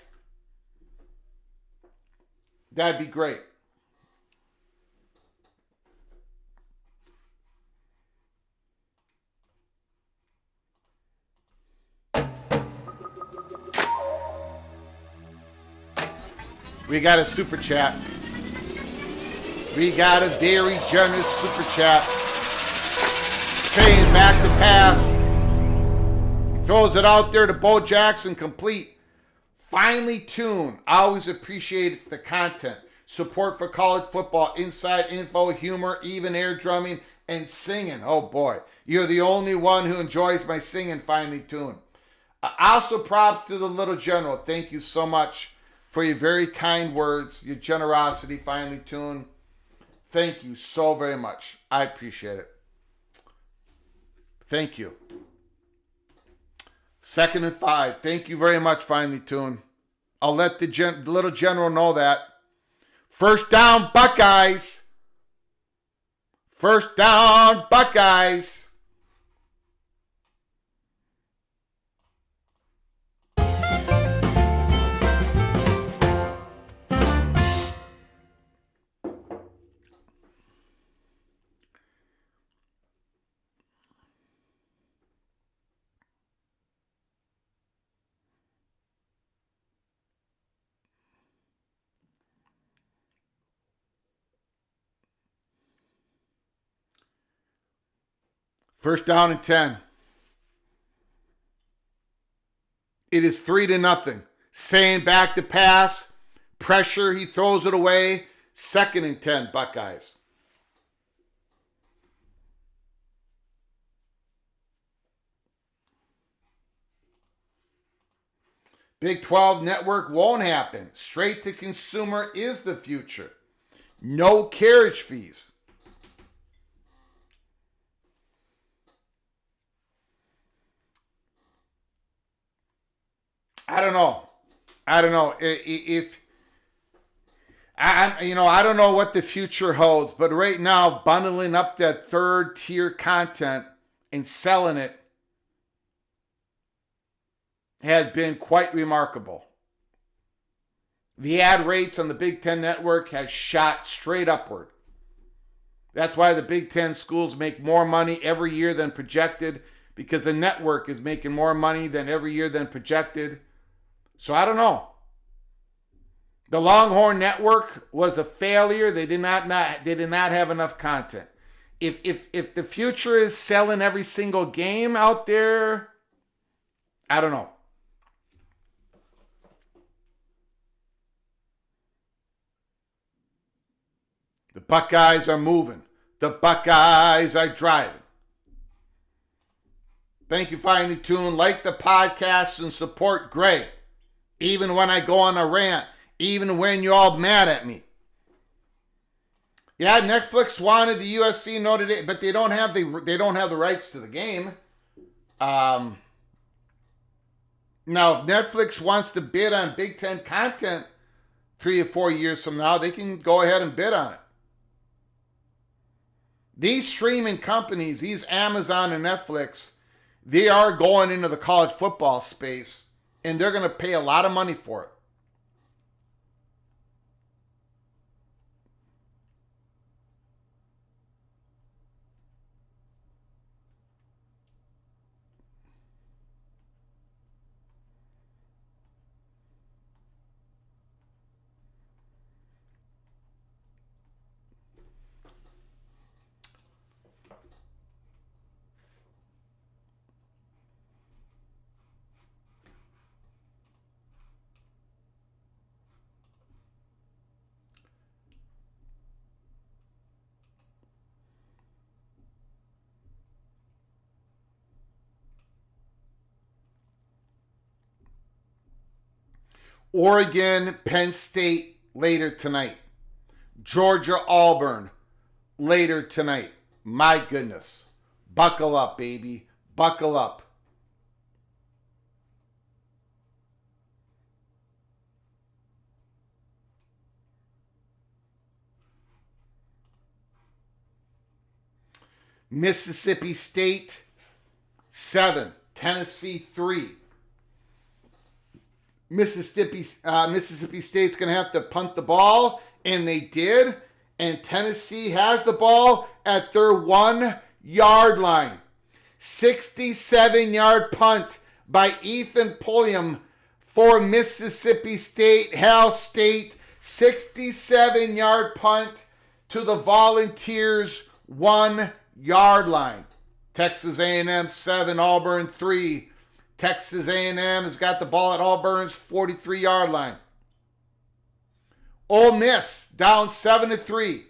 That'd be great. We got a super chat. We got a very generous super chat saying back to pass. He throws it out there to Bo Jackson, complete. Finely tuned. Always appreciate the content. Support for college football, inside info, humor, even air drumming, and singing. Oh boy, you're the only one who enjoys my singing, finely tuned. Also props to the little general. Thank you so much for your very kind words, your generosity, finely tuned. Thank you so very much. I appreciate it. Thank you. 2nd and 5. Thank you very much, finely tuned. I'll let the little general know that. First down, Buckeyes. First down, Buckeyes. First down and 10. It is 3-0. Saying back to pass. Pressure, he throws it away. 2nd and 10, Buckeyes. Big 12 network won't happen. Straight to consumer is the future. No carriage fees. I don't know. If I don't know what the future holds, but right now, bundling up that third tier content and selling it has been quite remarkable. The ad rates on the Big Ten Network has shot straight upward. That's why the Big Ten schools make more money every year than projected, because the network is making more money than every year than projected. So I don't know. The Longhorn Network was a failure. They did not have enough content. If the future is selling every single game out there, I don't know. The Buckeyes are moving. The Buckeyes are driving. Thank you, finely tuned. Like the podcast and support Greg. Even when I go on a rant. Even when you're all mad at me. Yeah, Netflix wanted the USC Notre Dame, but they don't have the rights to the game. Now, if Netflix wants to bid on Big Ten content 3 or 4 years from now, they can go ahead and bid on it. These streaming companies, these Amazon and Netflix, they are going into the college football space, and they're going to pay a lot of money for it. Oregon, Penn State later tonight. Georgia, Auburn later tonight. My goodness. Buckle up, baby. Buckle up. Mississippi State 7, Tennessee 3. Mississippi State's going to have to punt the ball, and they did. And Tennessee has the ball at their 1 yard line. 67-yard punt by Ethan Pulliam for Mississippi State. Hal State, 67-yard punt to the Volunteers' 1 yard line. Texas A&M 7, Auburn 3. Texas A&M has got the ball at Auburn's 43-yard line. Ole Miss down 7-3.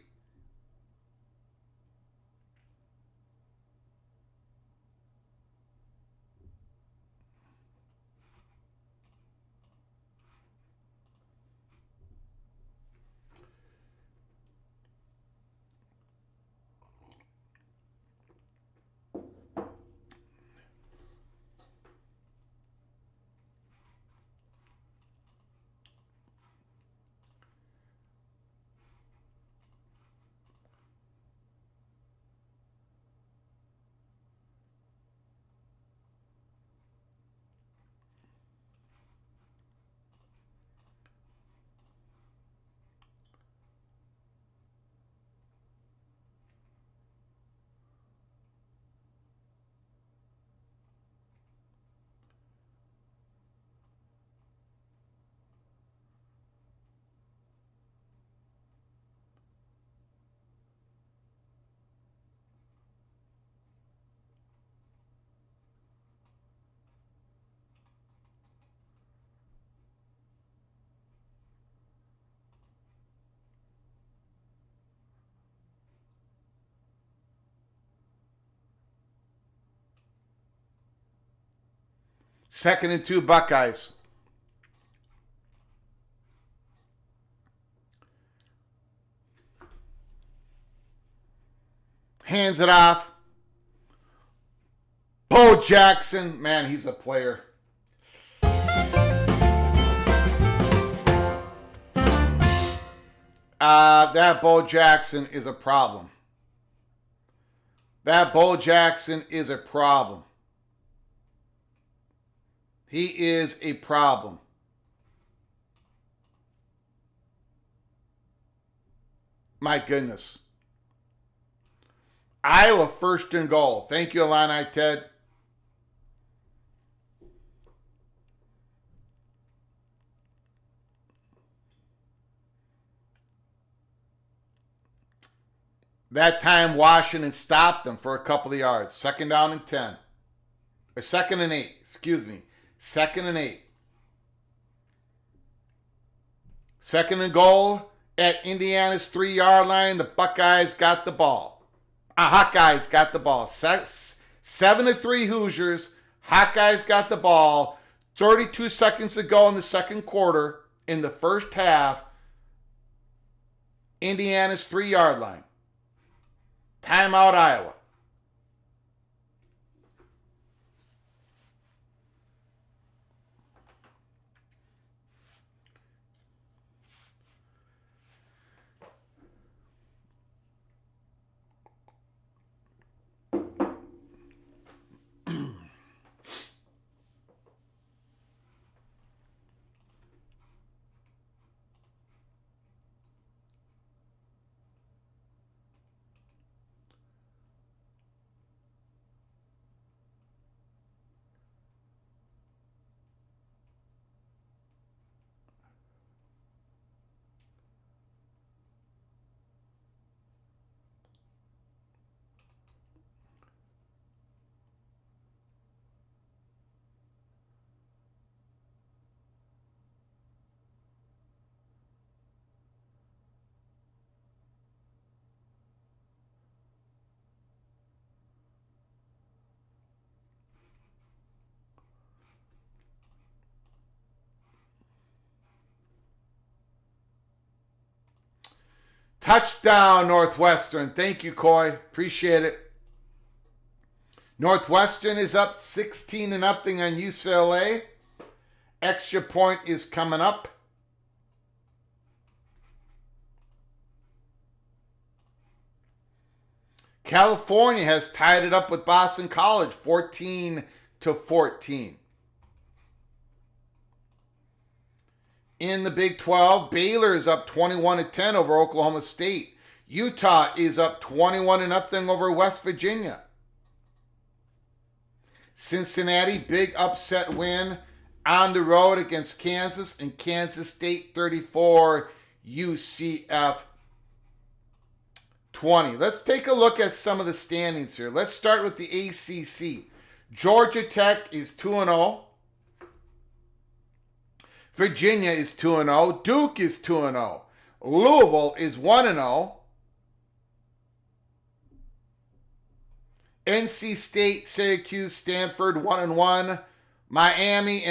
Second and 2, Buckeyes. Hands it off. Bo Jackson. Man, he's a player. That Bo Jackson is a problem. That Bo Jackson is a problem. He is a problem. My goodness. Iowa first and goal. Thank you, Illini Ted. That time Washington stopped them for a couple of yards. Second down and 10. Or second and 8. Excuse me. Second and 8. Second and goal at Indiana's 3-yard line. The Buckeyes got the ball. Hawkeyes got the ball. 7-3 Hoosiers. Hawkeyes got the ball. 32 seconds to go in the second quarter. In the first half, Indiana's 3-yard line. Timeout, Iowa. Touchdown, Northwestern. Thank you, Coy. Appreciate it. Northwestern is up 16-0 on UCLA. Extra point is coming up. California has tied it up with Boston College, 14-14. In the Big 12, Baylor is up 21-10 over Oklahoma State. Utah is up 21-0 over West Virginia. Cincinnati, big upset win on the road against Kansas, and Kansas State 34, UCF 20. Let's take a look at some of the standings here. Let's start with the ACC. Georgia Tech is 2-0. Virginia is 2-0. Duke is 2-0. Louisville is 1-0. NC State, Syracuse, Stanford 1-1. Miami,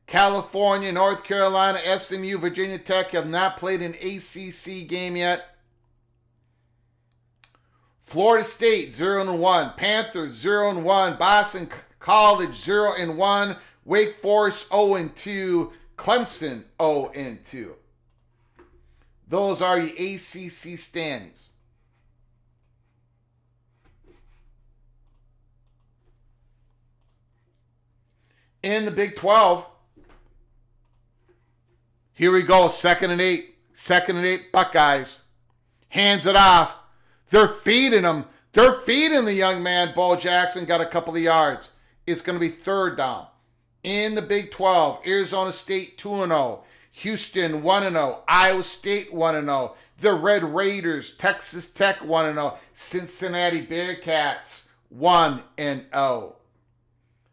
California, North Carolina, SMU, Virginia Tech have not played an ACC game yet. Florida State 0-1. Panthers 0-1. Boston College 0-1. Wake Forest 0-2. Clemson 0-2. Those are the ACC standings. In the Big 12, here we go, 2nd and 8. 2nd and 8 Buckeyes. Hands it off. They're feeding him. They're feeding the young man. Bo Jackson got a couple of yards. It's going to be 3rd down. In the Big 12, Arizona State 2-0. Houston 1-0. Iowa State 1-0. The Red Raiders, Texas Tech 1-0. Cincinnati Bearcats 1-0.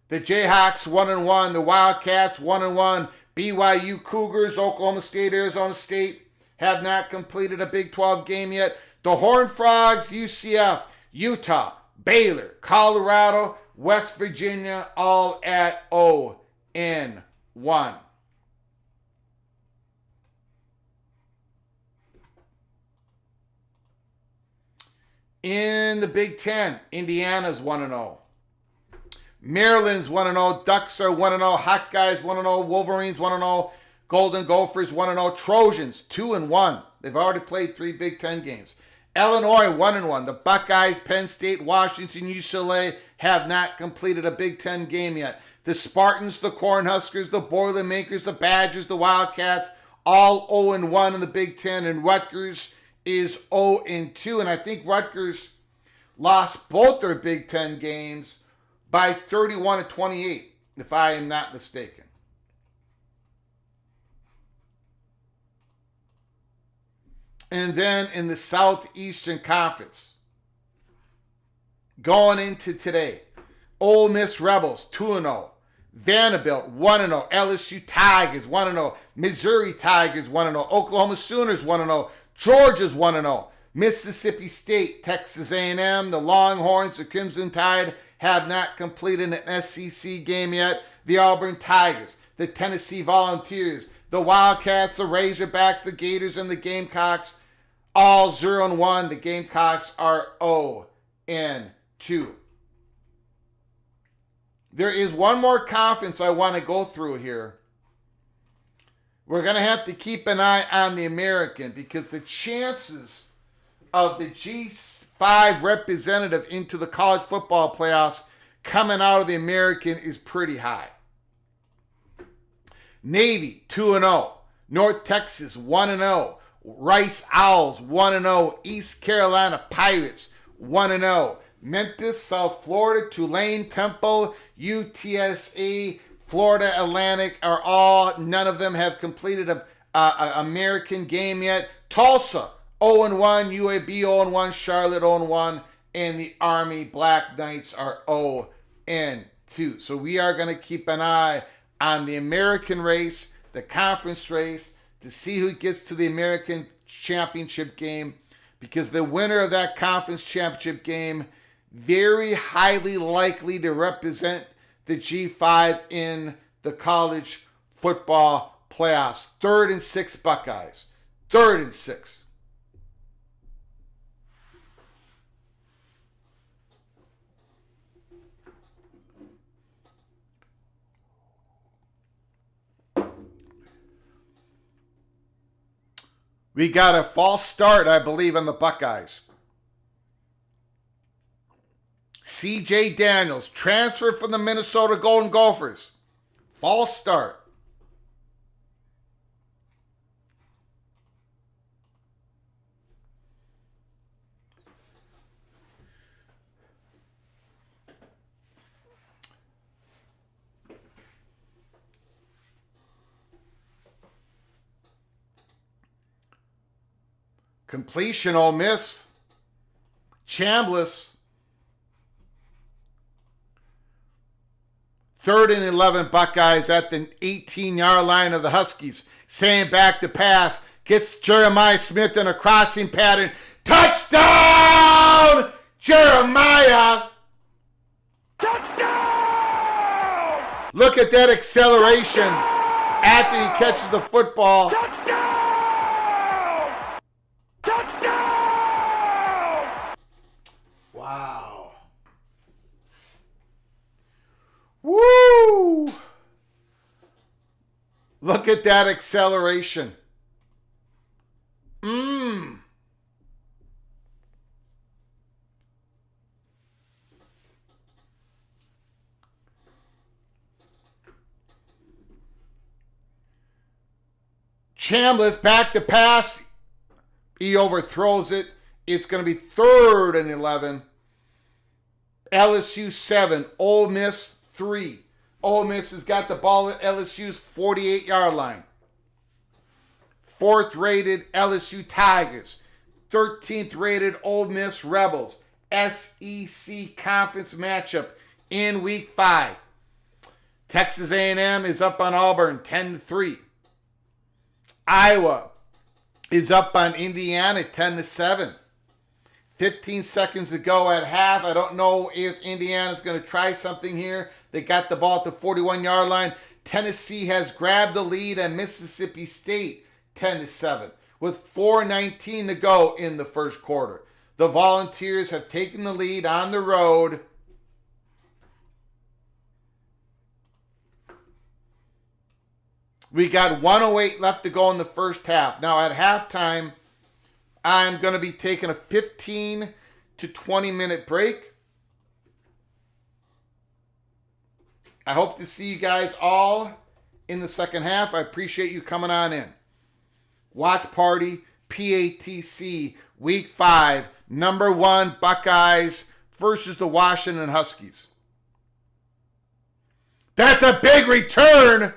The Jayhawks 1-1. The Wildcats 1-1. BYU Cougars, Oklahoma State, Arizona State have not completed a Big 12 game yet. The Horned Frogs, UCF, Utah, Baylor, Colorado, West Virginia, all at 0-1. In the Big 10, Indiana's 1-0. Maryland's 1-0. Ducks are 1-0. Hawkeyes 1-0. Wolverines 1-0. Golden Gophers 1-0. Trojans 2-1. They've already played 3 Big 10 games. Illinois 1-1. The Buckeyes, Penn State, Washington, UCLA have not completed a Big 10 game yet. The Spartans, the Cornhuskers, the Boilermakers, the Badgers, the Wildcats, all 0-1 in the Big 10. And Rutgers is 0-2. And I think Rutgers lost both their Big 10 games by 31-28, if I am not mistaken. And then in the Southeastern Conference, going into today, Ole Miss Rebels 2-0, Vanderbilt 1-0, LSU Tigers 1-0, Missouri Tigers 1-0, Oklahoma Sooners 1-0, Georgia's 1-0, Mississippi State, Texas A&M, the Longhorns, the Crimson Tide have not completed an SEC game yet. The Auburn Tigers, the Tennessee Volunteers, the Wildcats, the Razorbacks, the Gators, and the Gamecocks, all 0-1. The Gamecocks are 0-2. There is one more conference I want to go through here. We're going to have to keep an eye on the American because the chances of the G5 representative into the college football playoffs coming out of the American is pretty high. Navy 2-0, North Texas 1-0, Rice Owls 1-0, East Carolina Pirates 1-0, Memphis, South Florida, Tulane, Temple, UTSA, Florida Atlantic are all, none of them have completed a American game yet. Tulsa 0-1, UAB 0-1, Charlotte 0-1, and the Army Black Knights are 0-2. So we are going to keep an eye on the American race, the conference race, to see who gets to the American championship game, because the winner of that conference championship game very highly likely to represent the G5 in the college football playoffs. 3rd and 6 Buckeyes. 3rd and 6. We got a false start, I believe, on the Buckeyes. C.J. Daniels, transfer from the Minnesota Golden Gophers. False start. Completion, Ole Miss. Chambliss. 3rd and 11, Buckeyes at the 18-yard line of the Huskies. Saying back to pass. Gets Jeremiah Smith in a crossing pattern. Touchdown! Jeremiah! Touchdown! Look at that acceleration after he catches the football. Touchdown! Touchdown! Wow. Woo! Look at that acceleration. Chambliss back to pass. He overthrows it. It's going to be 3rd and 11. LSU 7, Ole Miss 3. Ole Miss has got the ball at LSU's 48-yard line. 4th rated LSU Tigers. 13th rated Ole Miss Rebels. SEC conference matchup in week 5. Texas A&M is up on Auburn 10-3. Iowa is up on Indiana 10-7. 15 seconds to go at half. I don't know if Indiana's going to try something here. They got the ball at the 41-yard line. Tennessee has grabbed the lead at Mississippi State 10-7 with 4:19 to go in the first quarter. The Volunteers have taken the lead on the road. We got 1:08 left to go in the first half. Now at halftime, I'm going to be taking a 15 to 20 minute break. I hope to see you guys all in the second half. I appreciate you coming on in. Watch Party, PATC, Week 5, number 1 Buckeyes versus the Washington Huskies. That's a big return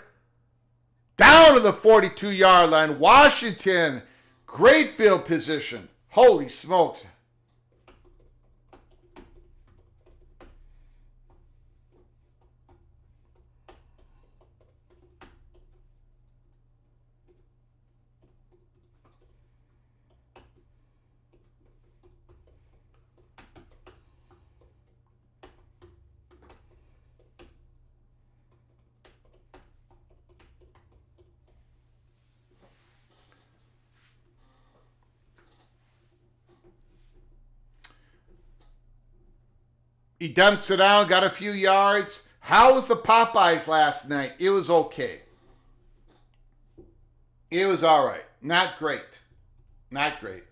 down to the 42-yard line. Washington, great field position. Holy smokes. He dumps it down, got a few yards. How was the Popeyes last night? It was okay. It was all right. Not great. Not great.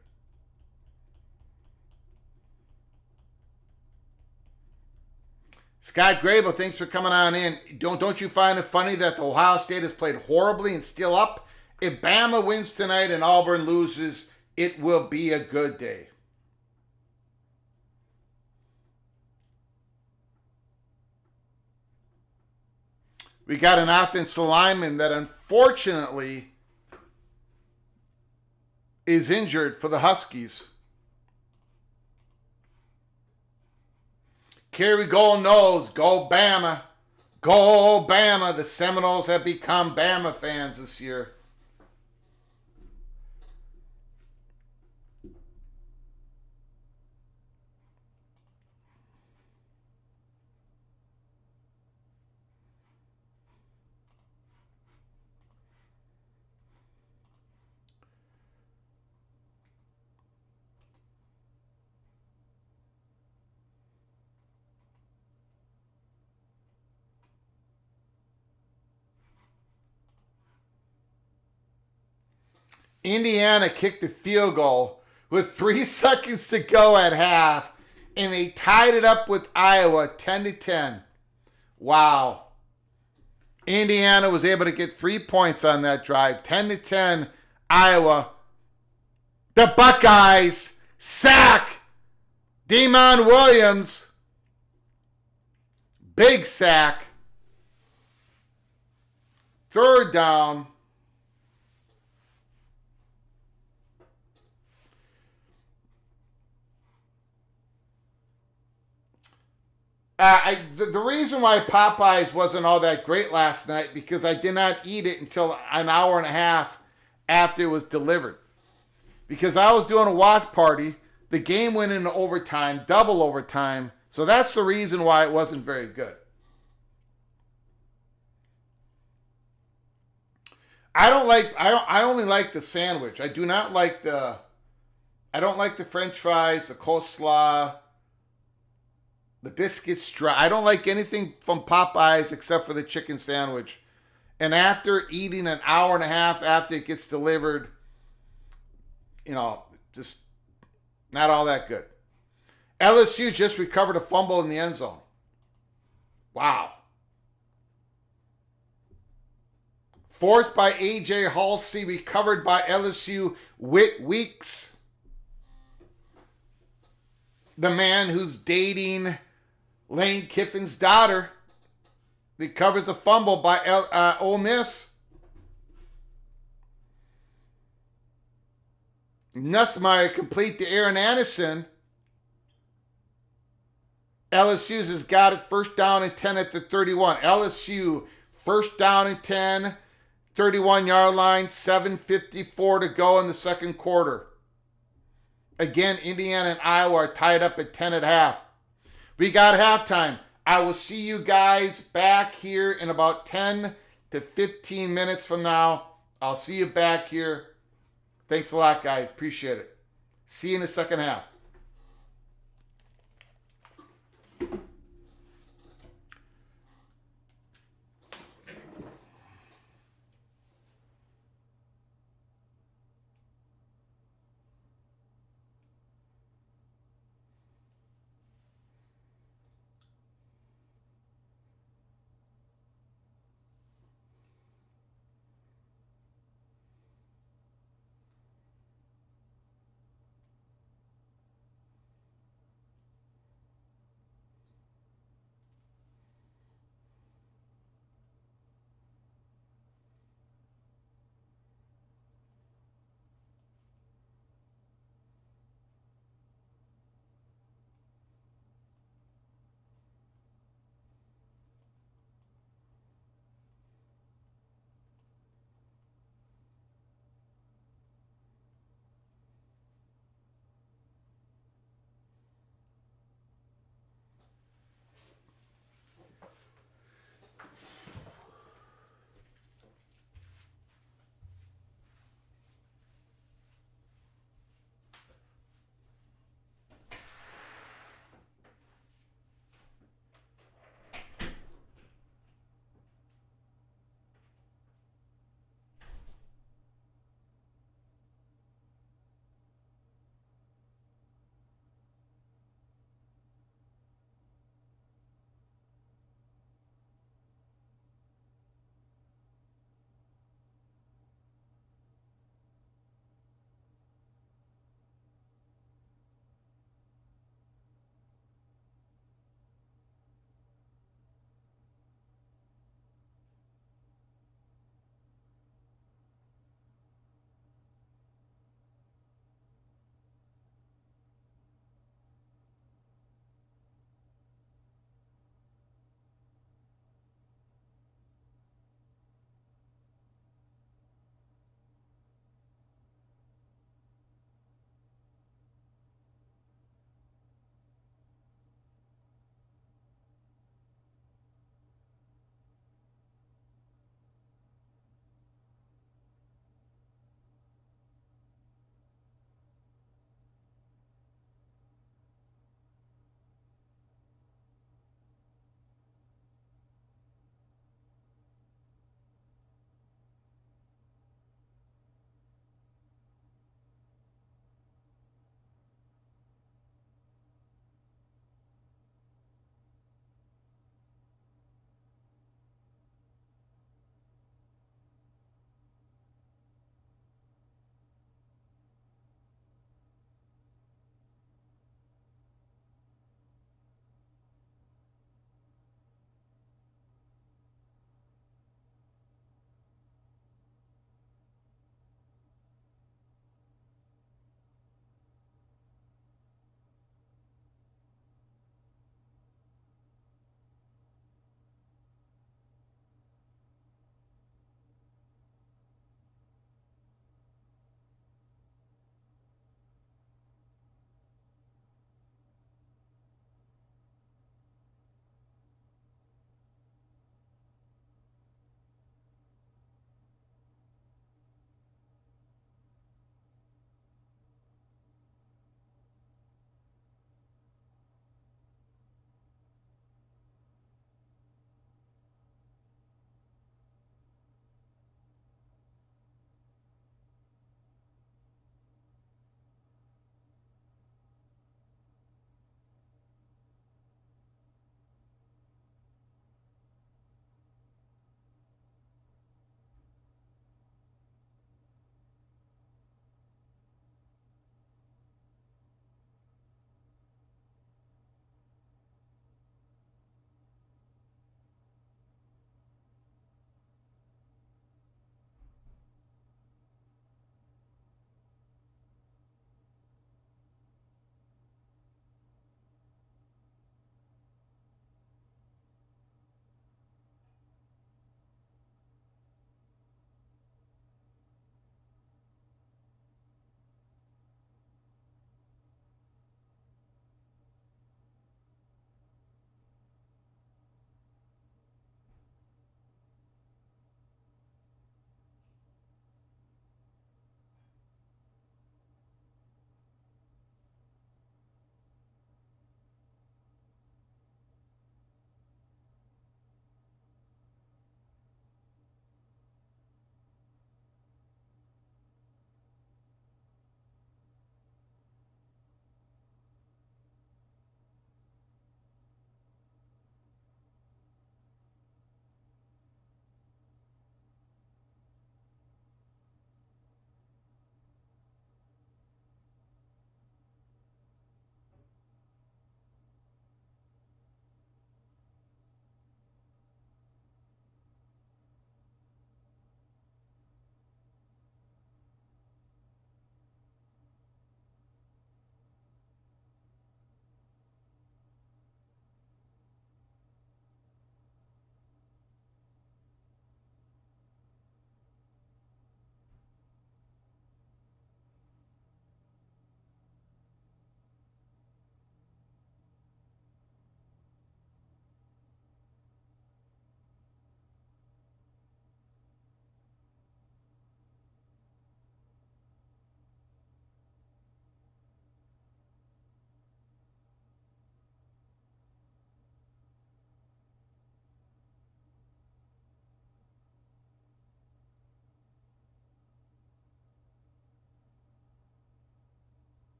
Scott Grable, thanks for coming on in. Don't you find it funny that Ohio State has played horribly and still up? If Bama wins tonight and Auburn loses, it will be a good day. We got an offensive lineman that unfortunately is injured for the Huskies. Kerry Gold knows, go Bama. Go Bama. The Seminoles have become Bama fans this year. Indiana kicked a field goal with 3 seconds to go at half, and they tied it up with Iowa 10-10. Wow. Indiana was able to get 3 points on that drive. 10-10, Iowa. The Buckeyes sack Demon Williams. Big sack. Third down. The reason why Popeyes wasn't all that great last night because I did not eat it until an hour and a half after it was delivered. Because I was doing a watch party, the game went into overtime, double overtime, so that's the reason why it wasn't very good. I only like the sandwich. I don't like the French fries, the coleslaw, the biscuits dry. I don't like anything from Popeyes except for the chicken sandwich. And after eating an hour and a half after it gets delivered, just not all that good. LSU just recovered a fumble in the end zone. Wow. Forced by A.J. Halsey, recovered by LSU Whit Weeks. The man who's dating Lane Kiffin's daughter, recovers the fumble by Ole Miss. Nussmeier complete to Aaron Anderson. LSU's has got it first down and 10 at the 31. LSU first down and 10, 31-yard line, 7:54 to go in the second quarter. Again, Indiana and Iowa are tied up at 10 at half. We got halftime. I will see you guys back here in about 10 to 15 minutes from now. I'll see you back here. Thanks a lot, guys. Appreciate it. See you in the second half.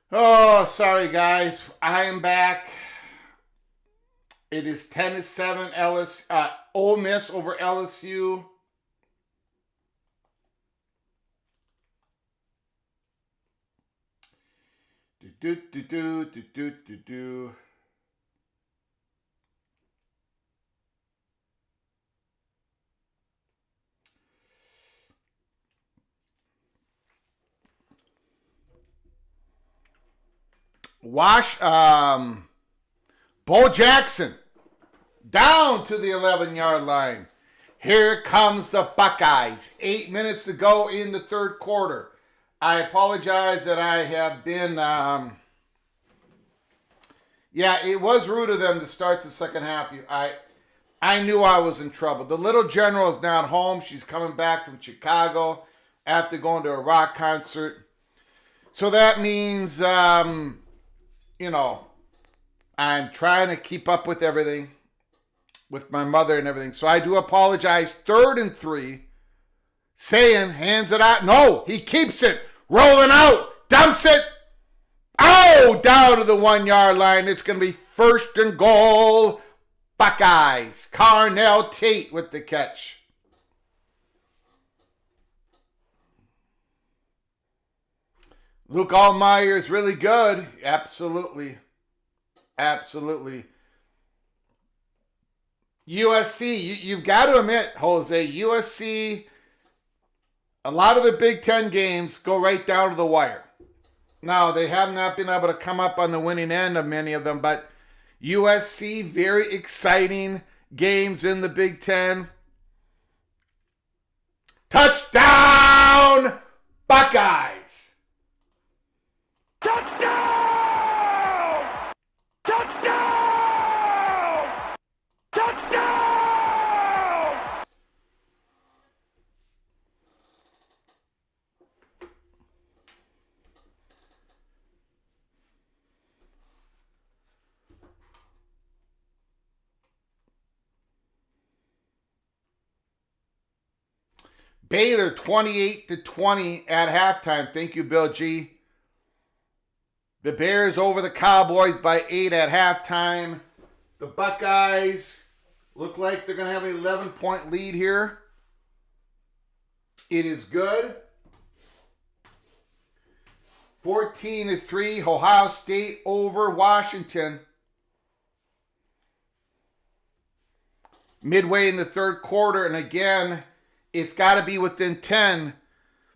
Oh, sorry guys. I am back. It is 10-7 Ole Miss over LSU. Do. Bo Jackson down to the 11-yard line. Here comes the Buckeyes. 8 minutes to go in the third quarter. I apologize that I have been, it was rude of them to start the second half. I knew I was in trouble. The little general is not home. She's coming back from Chicago after going to a rock concert. So that means, I'm trying to keep up with everything, with my mother and everything. So I do apologize. 3rd and 3. Saying, hands it out. No, he keeps it. Rolling out. Dumps it. Oh, down to the 1-yard line. It's going to be 1st and goal. Buckeyes. Carnell Tate with the catch. Luke Allmeyer is really good. Absolutely. USC, you've got to admit, Jose, USC, a lot of the Big Ten games go right down to the wire. Now, they have not been able to come up on the winning end of many of them, but USC, very exciting games in the Big Ten. Touchdown, Buckeyes! Touchdown! Touchdown! Touchdown! Baylor 28-20 at halftime. Thank you, Bill G. The Bears over the Cowboys by 8 at halftime. The Buckeyes look like they're going to have an 11-point lead here. It is good. 14-3, Ohio State over Washington. Midway in the third quarter, and again, it's got to be within 10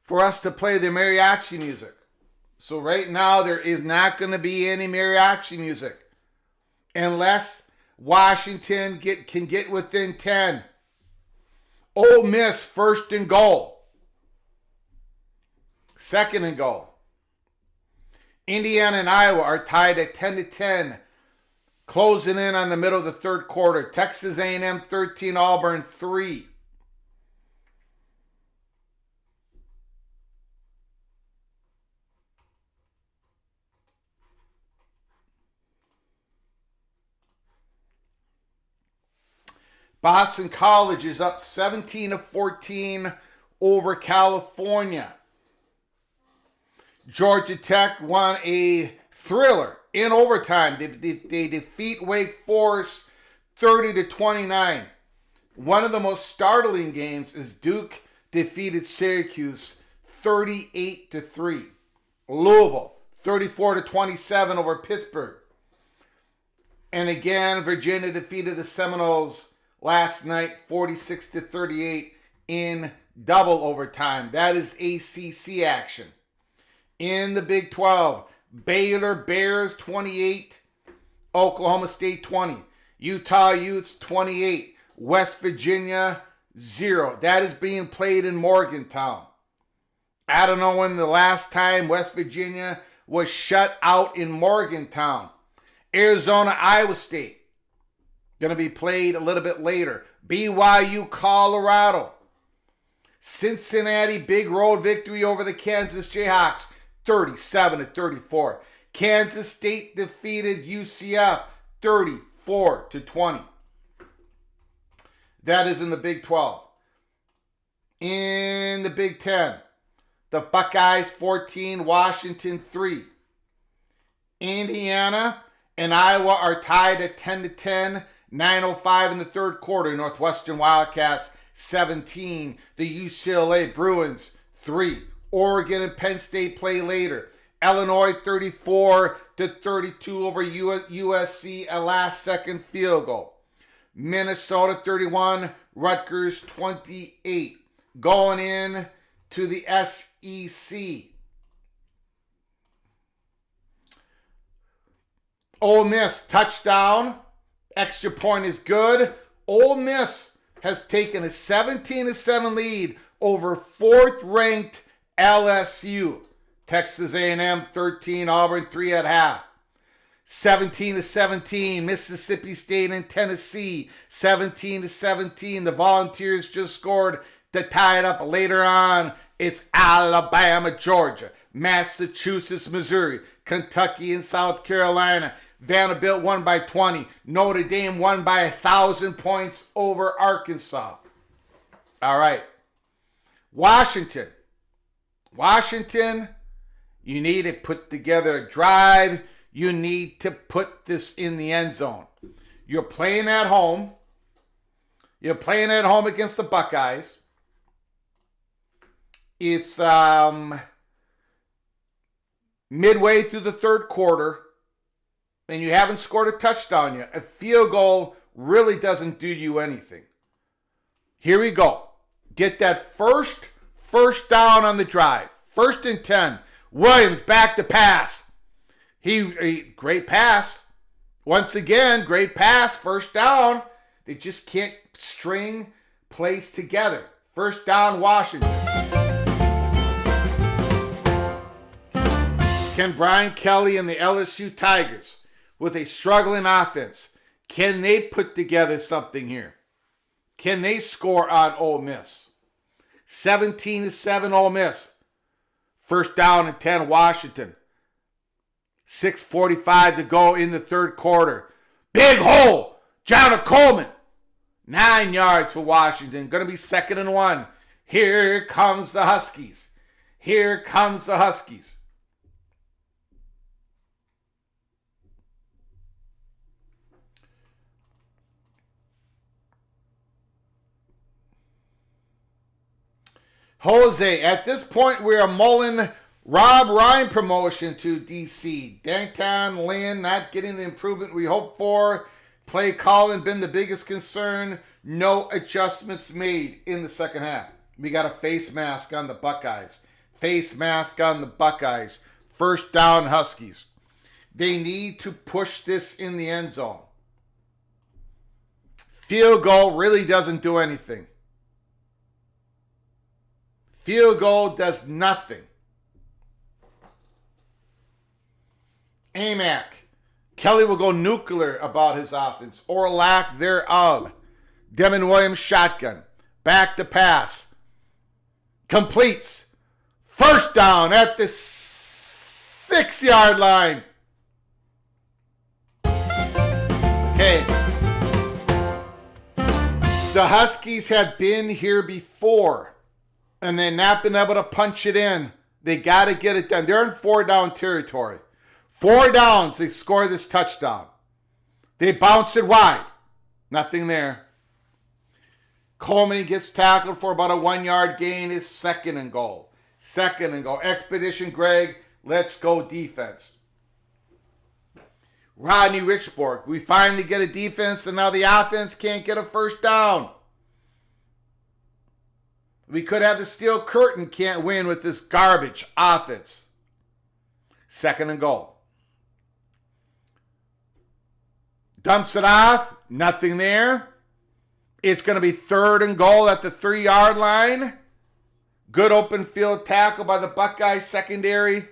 for us to play the mariachi music. So right now, there is not going to be any mariachi music unless Washington can get within 10. Ole Miss, 1st and goal. 2nd and goal. Indiana and Iowa are tied at 10-10. Closing in on the middle of the third quarter. Texas A&M 13, Auburn 3. Boston College is up 17-14 over California. Georgia Tech won a thriller in overtime. They defeat Wake Forest 30-29. One of the most startling games is Duke defeated Syracuse 38-3. Louisville 34-27 over Pittsburgh. And again, Virginia defeated the Seminoles last night 46-38 in double overtime. That is ACC action. In the Big 12, Baylor Bears 28, Oklahoma State 20, Utah Utes 28, West Virginia 0. That is being played in Morgantown. I don't know when the last time West Virginia was shut out in Morgantown. Arizona, Iowa State. Going to be played a little bit later. BYU, Colorado. Cincinnati, big road victory over the Kansas Jayhawks, 37-34. Kansas State defeated UCF, 34-20. That is in the Big 12. In the Big 10, the Buckeyes 14, Washington 3. Indiana and Iowa are tied at 10-10. 9:05 in the third quarter. Northwestern Wildcats 17. The UCLA Bruins 3. Oregon and Penn State play later. Illinois 34-32 over USC, a last-second field goal. Minnesota 31, Rutgers 28. Going in to the SEC. Ole Miss touchdown. Extra point is good. Ole Miss has taken a 17-7 lead over fourth-ranked LSU. Texas A&M 13, Auburn 3 at half. 17-17, Mississippi State and Tennessee. 17-17, the Volunteers just scored to tie it up. Later on, it's Alabama, Georgia, Massachusetts, Missouri, Kentucky, and South Carolina. Vanderbilt won by 20. Notre Dame won by 1,000 points over Arkansas. All right. Washington, you need to put together a drive. You need to put this in the end zone. You're playing at home. You're playing at home against the Buckeyes. It's midway through the third quarter, and you haven't scored a touchdown yet. A field goal really doesn't do you anything. Here we go. Get that first down on the drive. 1st and 10. Williams back to pass. Great pass. Once again, great pass. First down. They just can't string plays together. First down, Washington. Can Brian Kelly and the LSU Tigers, with a struggling offense, can they put together something here? Can they score on Ole Miss? 17-7 Ole Miss. First down and 10, Washington. 6:45 to go in the third quarter. Big hole. Jonah Coleman. 9 yards for Washington. Going to be 2nd and 1. Here comes the Huskies. Here comes the Huskies. Jose, at this point, we are mulling Rob Ryan promotion to DC. Danton Lynn not getting the improvement we hoped for. Play calling been the biggest concern. No adjustments made in the second half. We got a face mask on the Buckeyes. Face mask on the Buckeyes. First down, Huskies. They need to push this in the end zone. Field goal really doesn't do anything. Field goal does nothing. AMAC. Kelly will go nuclear about his offense, or lack thereof. Devin Williams shotgun. Back to pass. Completes. First down at the 6-yard line. Okay. The Huskies have been here before, and they've not been able to punch it in. They got to get it done. They're in 4-down territory. 4 downs, they score this touchdown. They bounce it wide. Nothing there. Coleman gets tackled for about a 1-yard gain. Is 2nd and goal. 2nd and goal. Expedition Greg, let's go defense. Rodney Richborg, we finally get a defense, and now the offense can't get a first down. We could have the steel curtain, can't win with this garbage offense. 2nd and goal. Dumps it off. Nothing there. It's going to be 3rd and goal at the 3-yard line. Good open field tackle by the Buckeyes secondary.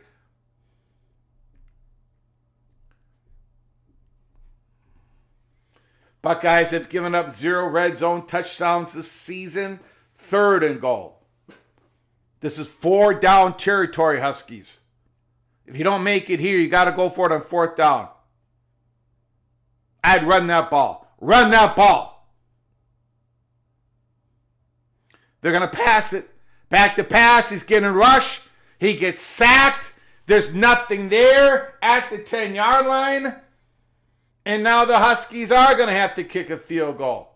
Buckeyes have given up 0 red zone touchdowns this season. 3rd and goal. This is 4-down territory, Huskies. If you don't make it here, you got to go for it on 4th down. I'd run that ball. Run that ball. They're going to pass it. Back to pass. He's getting rushed. He gets sacked. There's nothing there at the 10-yard line. And now the Huskies are going to have to kick a field goal.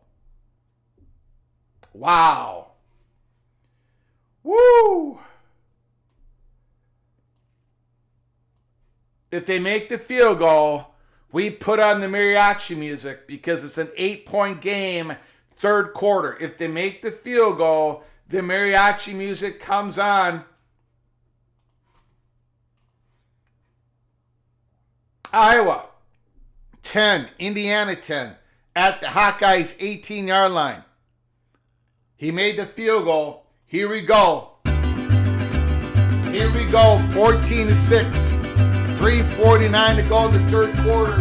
Wow. Woo. If they make the field goal, we put on the mariachi music because it's an 8-point game, third quarter. If they make the field goal, the mariachi music comes on. Iowa, 10. Indiana, 10. At the Hawkeyes' 18-yard line. He made the field goal. Here we go. Here we go. 14-6. 3:49 to go in the third quarter.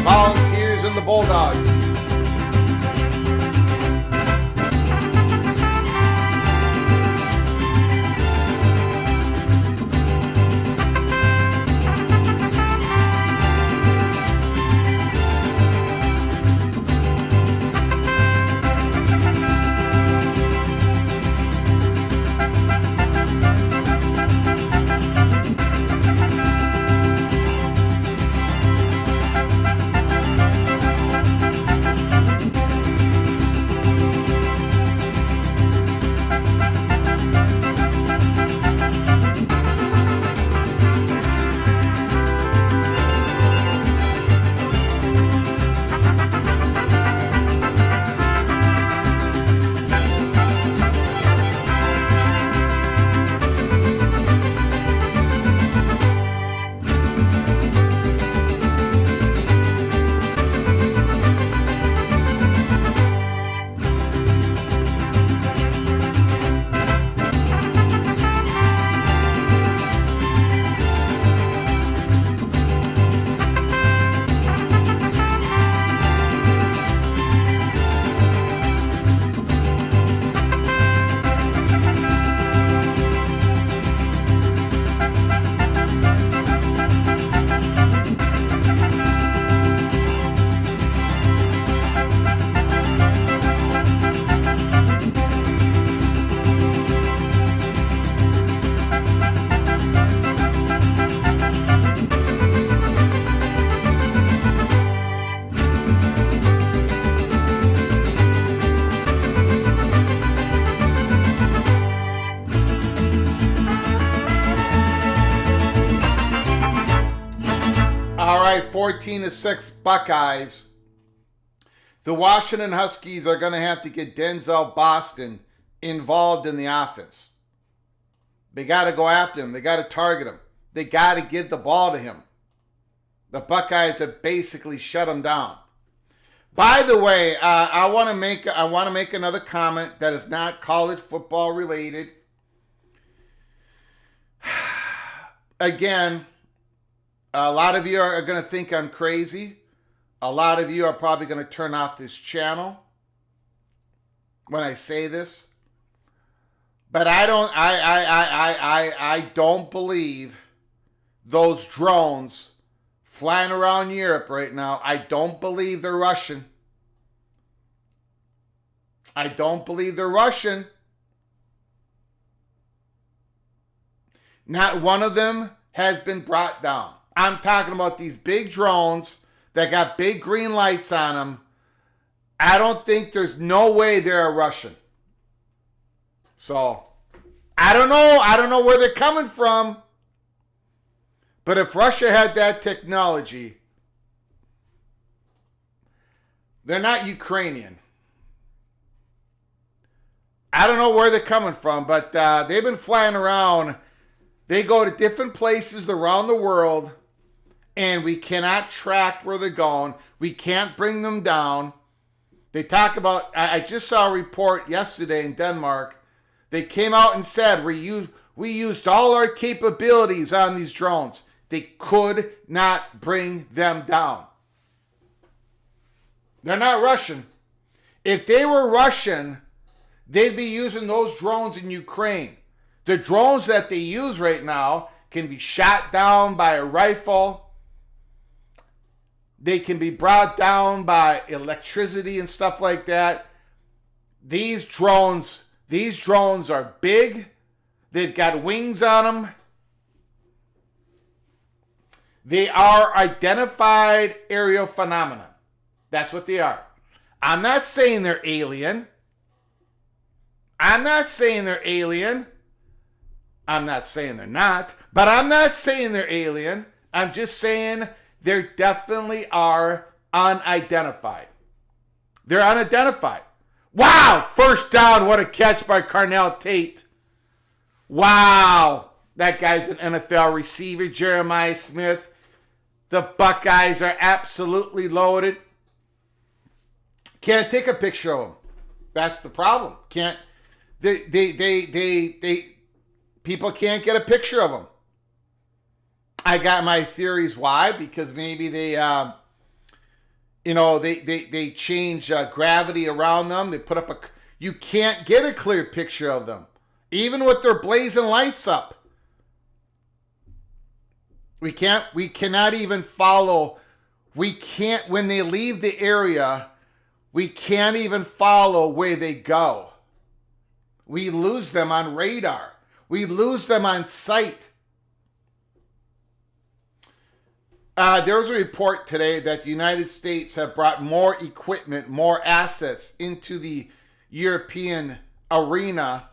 Volunteers and the Bulldogs. All right, 14-6 Buckeyes. The Washington Huskies are going to have to get Denzel Boston involved in the offense. They got to go after him. They got to target him. They got to give the ball to him. The Buckeyes have basically shut him down. By the way, I want to make another comment that is not college football related. Again, a lot of you are going to think I'm crazy. A lot of you are probably going to turn off this channel when I say this. But I don't believe those drones flying around Europe right now. I don't believe they're Russian. I don't believe they're Russian. Not one of them has been brought down. I'm talking about these big drones that got big green lights on them. I don't think there's no way they're a Russian. So, I don't know. I don't know where they're coming from. But if Russia had that technology, they're not Ukrainian. I don't know where they're coming from, but they've been flying around. They go to different places around the world, and we cannot track where they're going. We can't bring them down. They talk about, I just saw a report yesterday in Denmark. They came out and said, we used all our capabilities on these drones. They could not bring them down. They're not Russian. If they were Russian, they'd be using those drones in Ukraine. The drones that they use right now can be shot down by a rifle. They can be brought down by electricity and stuff like that. These drones are big. They've got wings on them. They are identified aerial phenomena. That's what they are. I'm not saying they're alien. I'm not saying they're not. But I'm not saying they're alien. I'm just saying they definitely are unidentified. They're unidentified. Wow! First down. What a catch by Carnell Tate. Wow. That guy's an NFL receiver, Jeremiah Smith. The Buckeyes are absolutely loaded. Can't take a picture of them. That's the problem. People can't get a picture of them. I got my theories why, because maybe they change gravity around them. They put up you can't get a clear picture of them, even with their blazing lights up. We cannot even follow. We can't, when they leave the area, we can't even follow where they go. We lose them on radar. We lose them on sight. There was a report today that the United States have brought more equipment, more assets into the European arena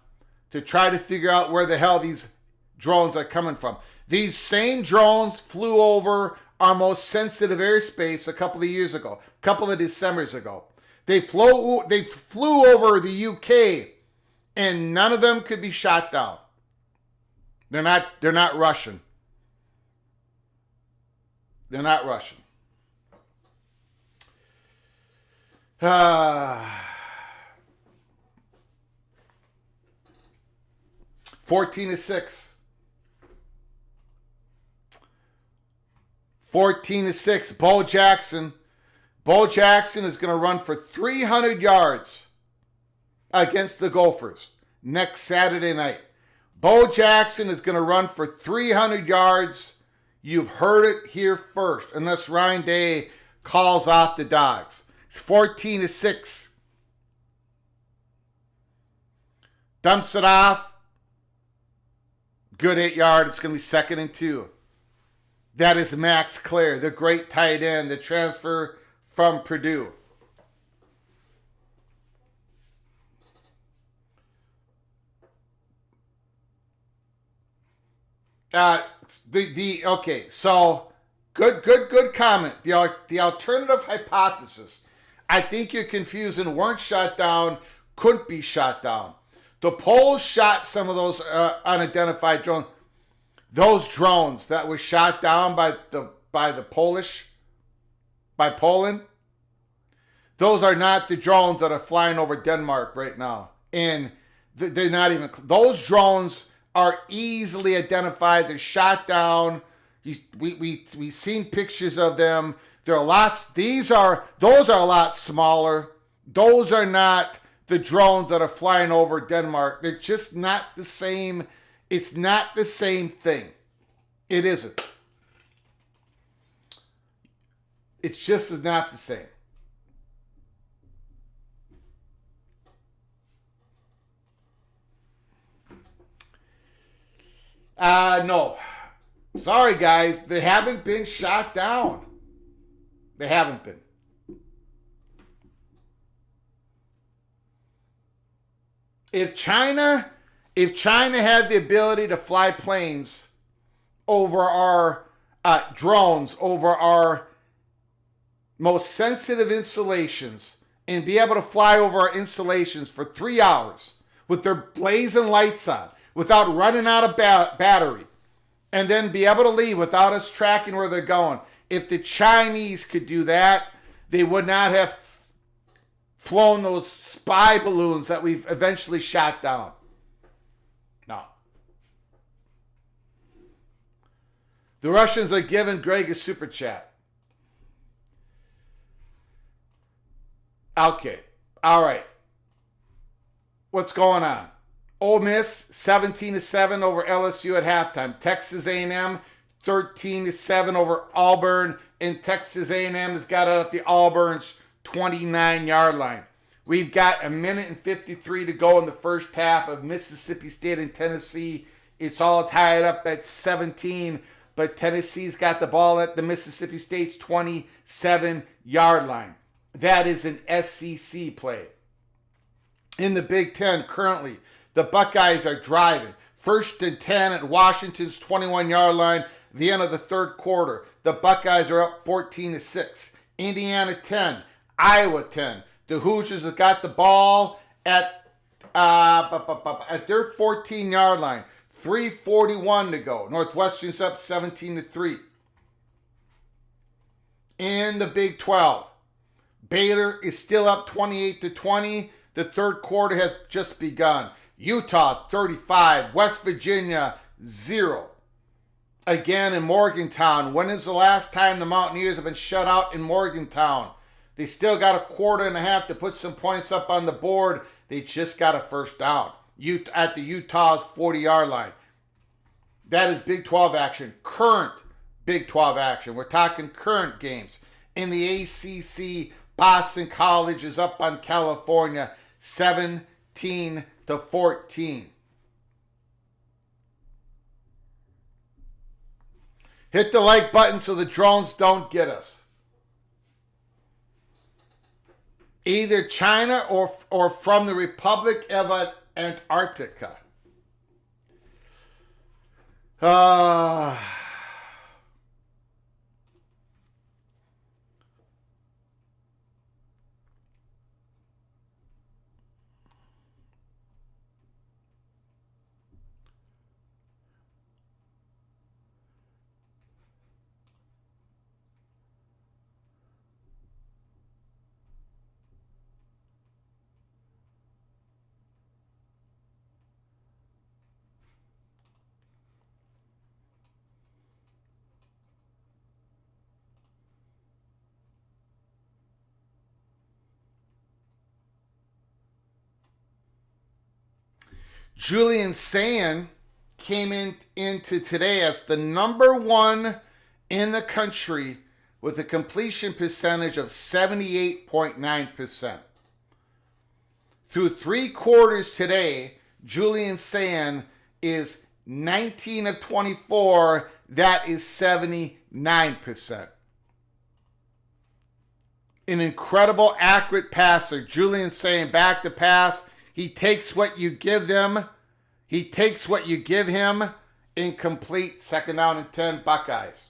to try to figure out where the hell these drones are coming from. These same drones flew over our most sensitive airspace a couple of years ago, a couple of Decembers ago. They flew over the UK, and none of them could be shot down. They're not Russian. They're not Russian. 14-6. 14-6. Bo Jackson. Bo Jackson is going to run for 300 yards against the Gophers next Saturday night. Bo Jackson is going to run for 300 yards. You've heard it here first, unless Ryan Day calls off the Dogs. It's 14-6. Dumps it off. Good 8 yard. It's going to be 2nd and 2. That is Max Clare, the great tight end, the transfer from Purdue. Okay, so good comment. The alternative hypothesis. I think you're confusing weren't shot down, couldn't be shot down. The Poles shot some of those unidentified drones. Those drones that were shot down by Poland. Those are not the drones that are flying over Denmark right now. And they're not even, those drones are easily identified. They're shot down. We've seen pictures of them. There are lots. Those are a lot smaller. Those are not the drones that are flying over Denmark. They're just not the same. It's not the same thing. It isn't. It's just is not the same. No. Sorry, guys. They haven't been shot down. They haven't been. If China had the ability to fly planes over our drones, over our most sensitive installations, and be able to fly over our installations for 3 hours with their blazing lights on, without running out of battery, and then be able to leave without us tracking where they're going. If the Chinese could do that, they would not have flown those spy balloons that we've eventually shot down. No. The Russians are giving Greg a super chat. Okay. All right. What's going on? Ole Miss 17-7 over LSU at halftime. Texas A&M 13-7 over Auburn, and Texas A&M has got it at the Auburn's 29-yard line. We've got 1:53 to go in the first half of Mississippi State and Tennessee. It's all tied up at 17, but Tennessee's got the ball at the Mississippi State's 27-yard line. That is an SEC play. In the Big Ten currently, the Buckeyes are driving. 1st and 10 at Washington's 21-yard line. The end of the third quarter. The Buckeyes are up 14-6. Indiana 10, Iowa 10. The Hoosiers have got the ball at their 14-yard line. 3:41 to go. Northwestern's up 17-3. In the Big 12, Baylor is still up 28-20. The third quarter has just begun. Utah 35, West Virginia 0. Again in Morgantown. When is the last time the Mountaineers have been shut out in Morgantown? They still got a quarter and a half to put some points up on the board. They just got a first down at the Utah's 40-yard line. That is Big 12 action. Current Big 12 action. We're talking current games. In the ACC, Boston College is up on California 17-14. Hit the like button so the drones don't get us. Either China or from the Republic of Antarctica. Julian Sayin came into today as the number one in the country with a completion percentage of 78.9%. Through 3 quarters today, Julian Sayin is 19 of 24. That is 79%. An incredible accurate passer. Julian Sayin back to pass. He takes what you give them. He takes what you give him. Incomplete. 2nd down and 10, Buckeyes.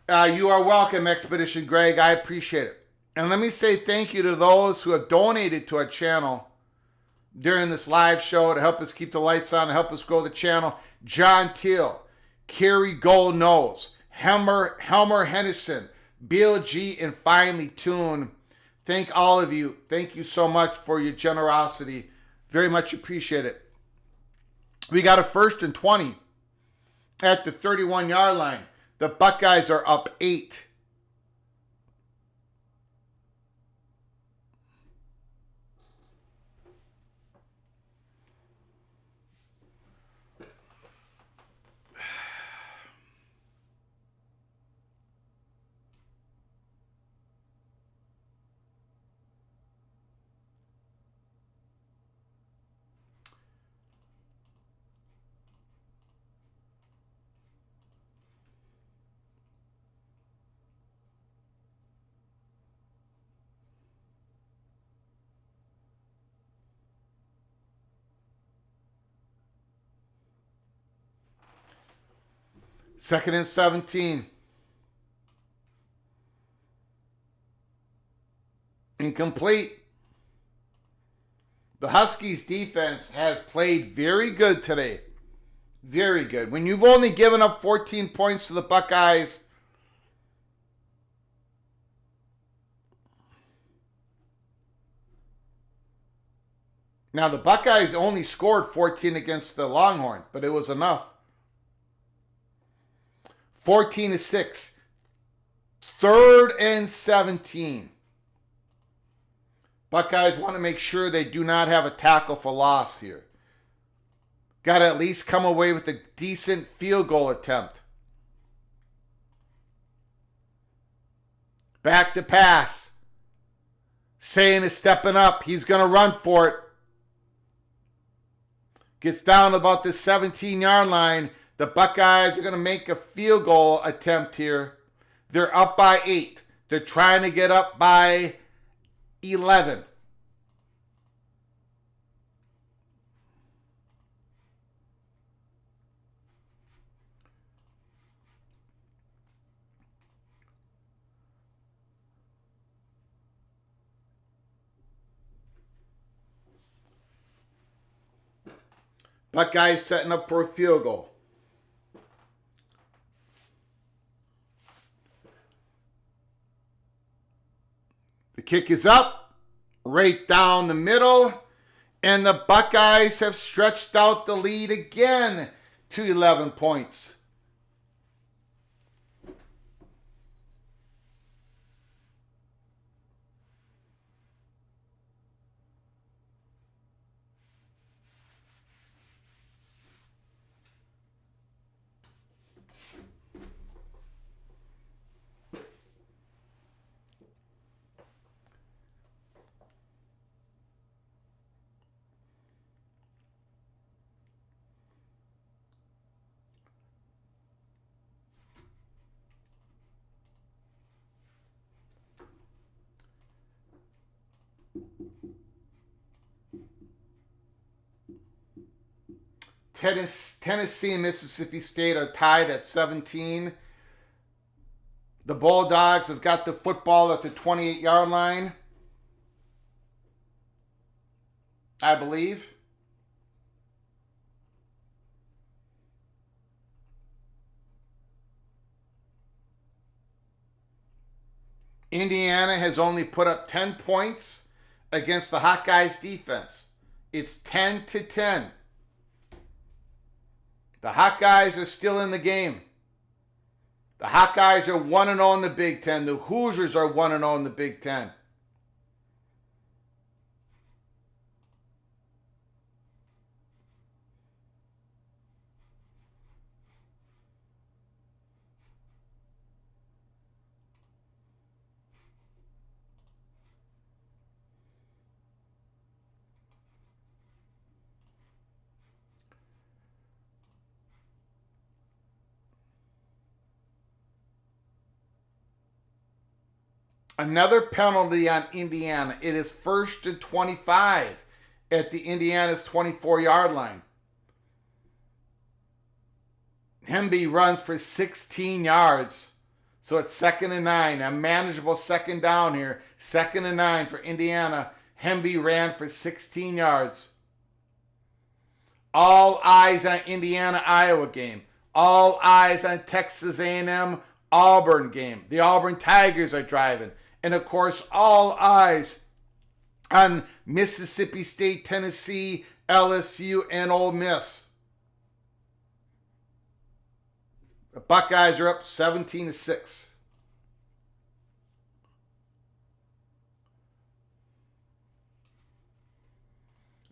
You are welcome, Expedition Greg. I appreciate it. And let me say thank you to those who have donated to our channel during this live show to help us keep the lights on, to help us grow the channel. John Teal, Kerry Gold Nose, Helmer Henderson, Bill G, and finally Toon. Thank all of you. Thank you so much for your generosity. Very much appreciate it. We got a 1st and 20 at the 31-yard line. The Buckeyes are up 8. Second and 17. Incomplete. The Huskies defense has played very good today. Very good. When you've only given up 14 points to the Buckeyes, now the Buckeyes only scored 14 against the Longhorns, but it was enough. 14-6. 3rd and 17. Buckeyes want to make sure they do not have a tackle for loss here. Got to at least come away with a decent field goal attempt. Back to pass. Sayin is stepping up. He's going to run for it. Gets down about the 17-yard line. The Buckeyes are going to make a field goal attempt here. They're up by 8. They're trying to get up by 11. Buckeyes setting up for a field goal. The kick is up, right down the middle, and the Buckeyes have stretched out the lead again to 11 points. Tennessee and Mississippi State are tied at 17. The Bulldogs have got the football at the 28-yard line, I believe. Indiana has only put up 10 points against the Hawkeyes defense. It's 10-10. The Hawkeyes are still in the game. The Hawkeyes are 1-0 in the Big Ten. The Hoosiers are 1-0 in the Big Ten. Another penalty on Indiana. It is 1st and 25 at the Indiana's 24-yard line. Hemby runs for 16 yards. So it's 2nd and 9. A manageable second down here. 2nd and 9 for Indiana. Hemby ran for 16 yards. All eyes on Indiana-Iowa game. All eyes on Texas A&M Auburn game. The Auburn Tigers are driving. And of course, all eyes on Mississippi State, Tennessee, LSU, and Ole Miss. The Buckeyes are up 17-6.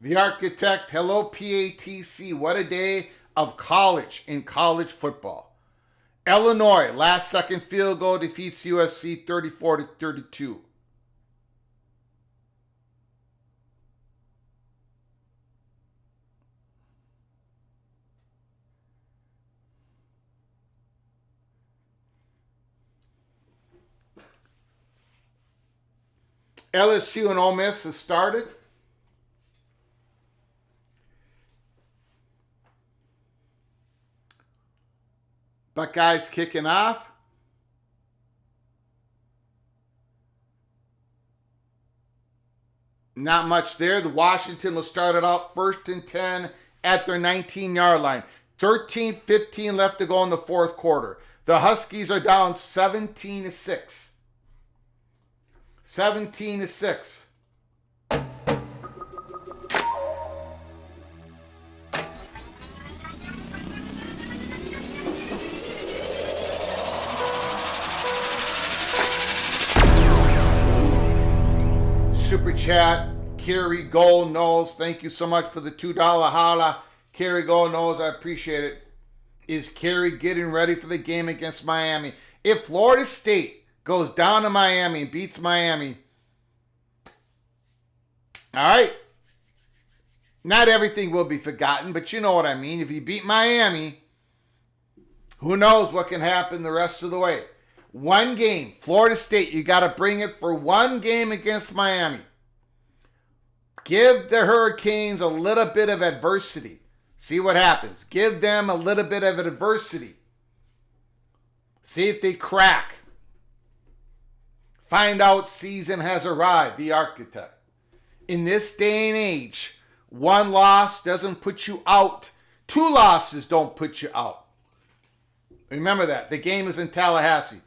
The Architect, hello PATC. What a day of college in college football. Illinois, last second field goal defeats USC 34-32. LSU and Ole Miss has started. Buckeyes kicking off. Not much there. The Washington will start it out 1st and 10 at their 19-yard line. 13-15 left to go in the fourth quarter. The Huskies are down 17-6. 17-6. Super chat, Kerry Gold Knows. Thank you so much for the $2 holla. Kerry Gold Knows, I appreciate it. Is Kerry getting ready for the game against Miami? If Florida State goes down to Miami and beats Miami, all right, not everything will be forgotten, but you know what I mean. If you beat Miami, who knows what can happen the rest of the way. One game, Florida State, you got to bring it for one game against Miami. Give the Hurricanes a little bit of adversity. See what happens. Give them a little bit of adversity. See if they crack. Find out season has arrived, the architect. In this day and age, one loss doesn't put you out. Two losses don't put you out. Remember that. The game is in Tallahassee.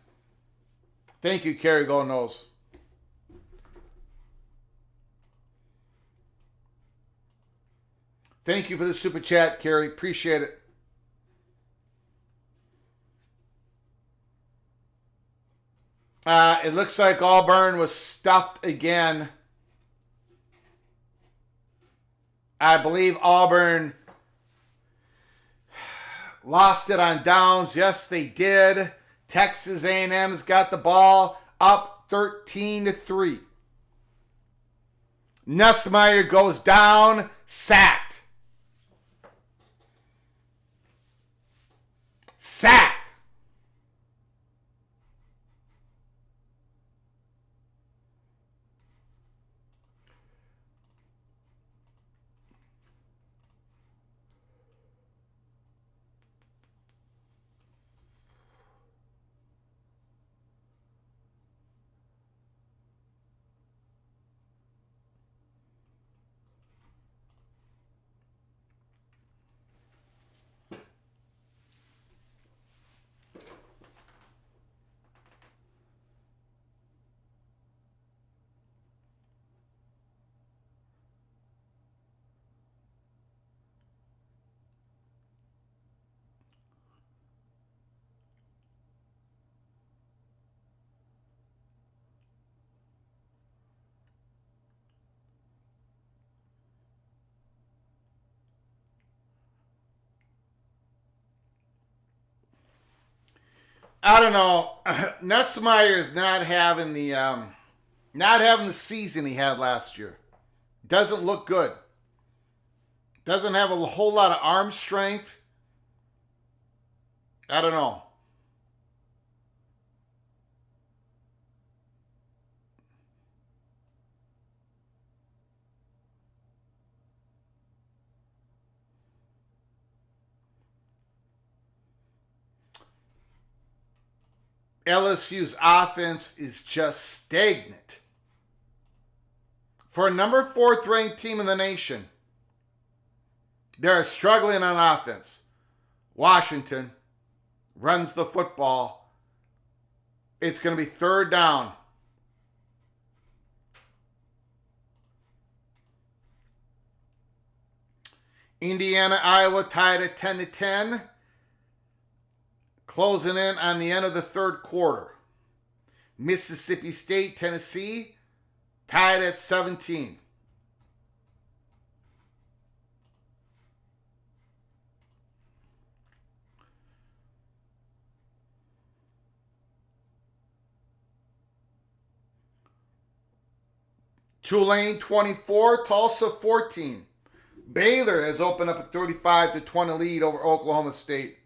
Thank you, Kerry Go Knows. Thank you for the super chat, Kerry. Appreciate it. It looks like Auburn was stuffed again. I believe Auburn lost it on downs. Yes, they did. Texas A&M's got the ball up 13-3. Nussmeier goes down, sacked. Sacked. I don't know. Nussmeier is not having the season he had last year. Doesn't look good. Doesn't have a whole lot of arm strength. I don't know. LSU's offense is just stagnant. For a number 4th ranked team in the nation, they're struggling on offense. Washington runs the football. It's going to be 3rd down. Indiana, Iowa tied at 10-10. Closing in on the end of the 3rd quarter. Mississippi State, Tennessee, tied at 17. Tulane 24, Tulsa 14. Baylor has opened up a 35-20 lead over Oklahoma State.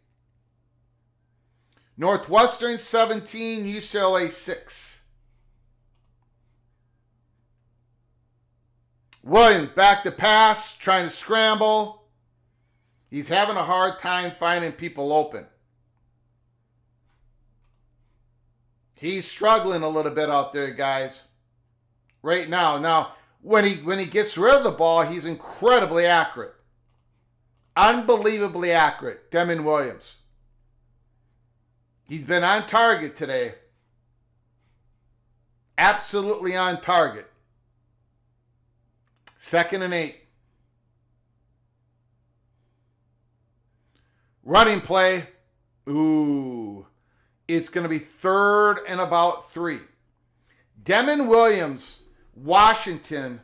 Northwestern 17, UCLA 6. Williams back to pass, trying to scramble. He's having a hard time finding people open. He's struggling a little bit out there, guys. Right now. Now, when he gets rid of the ball, he's incredibly accurate. Unbelievably accurate, Demon Williams. He's been on target today. Absolutely on target. 2nd and 8. Running play. Ooh. It's going to be 3rd and about 3. Demon Williams, Washington,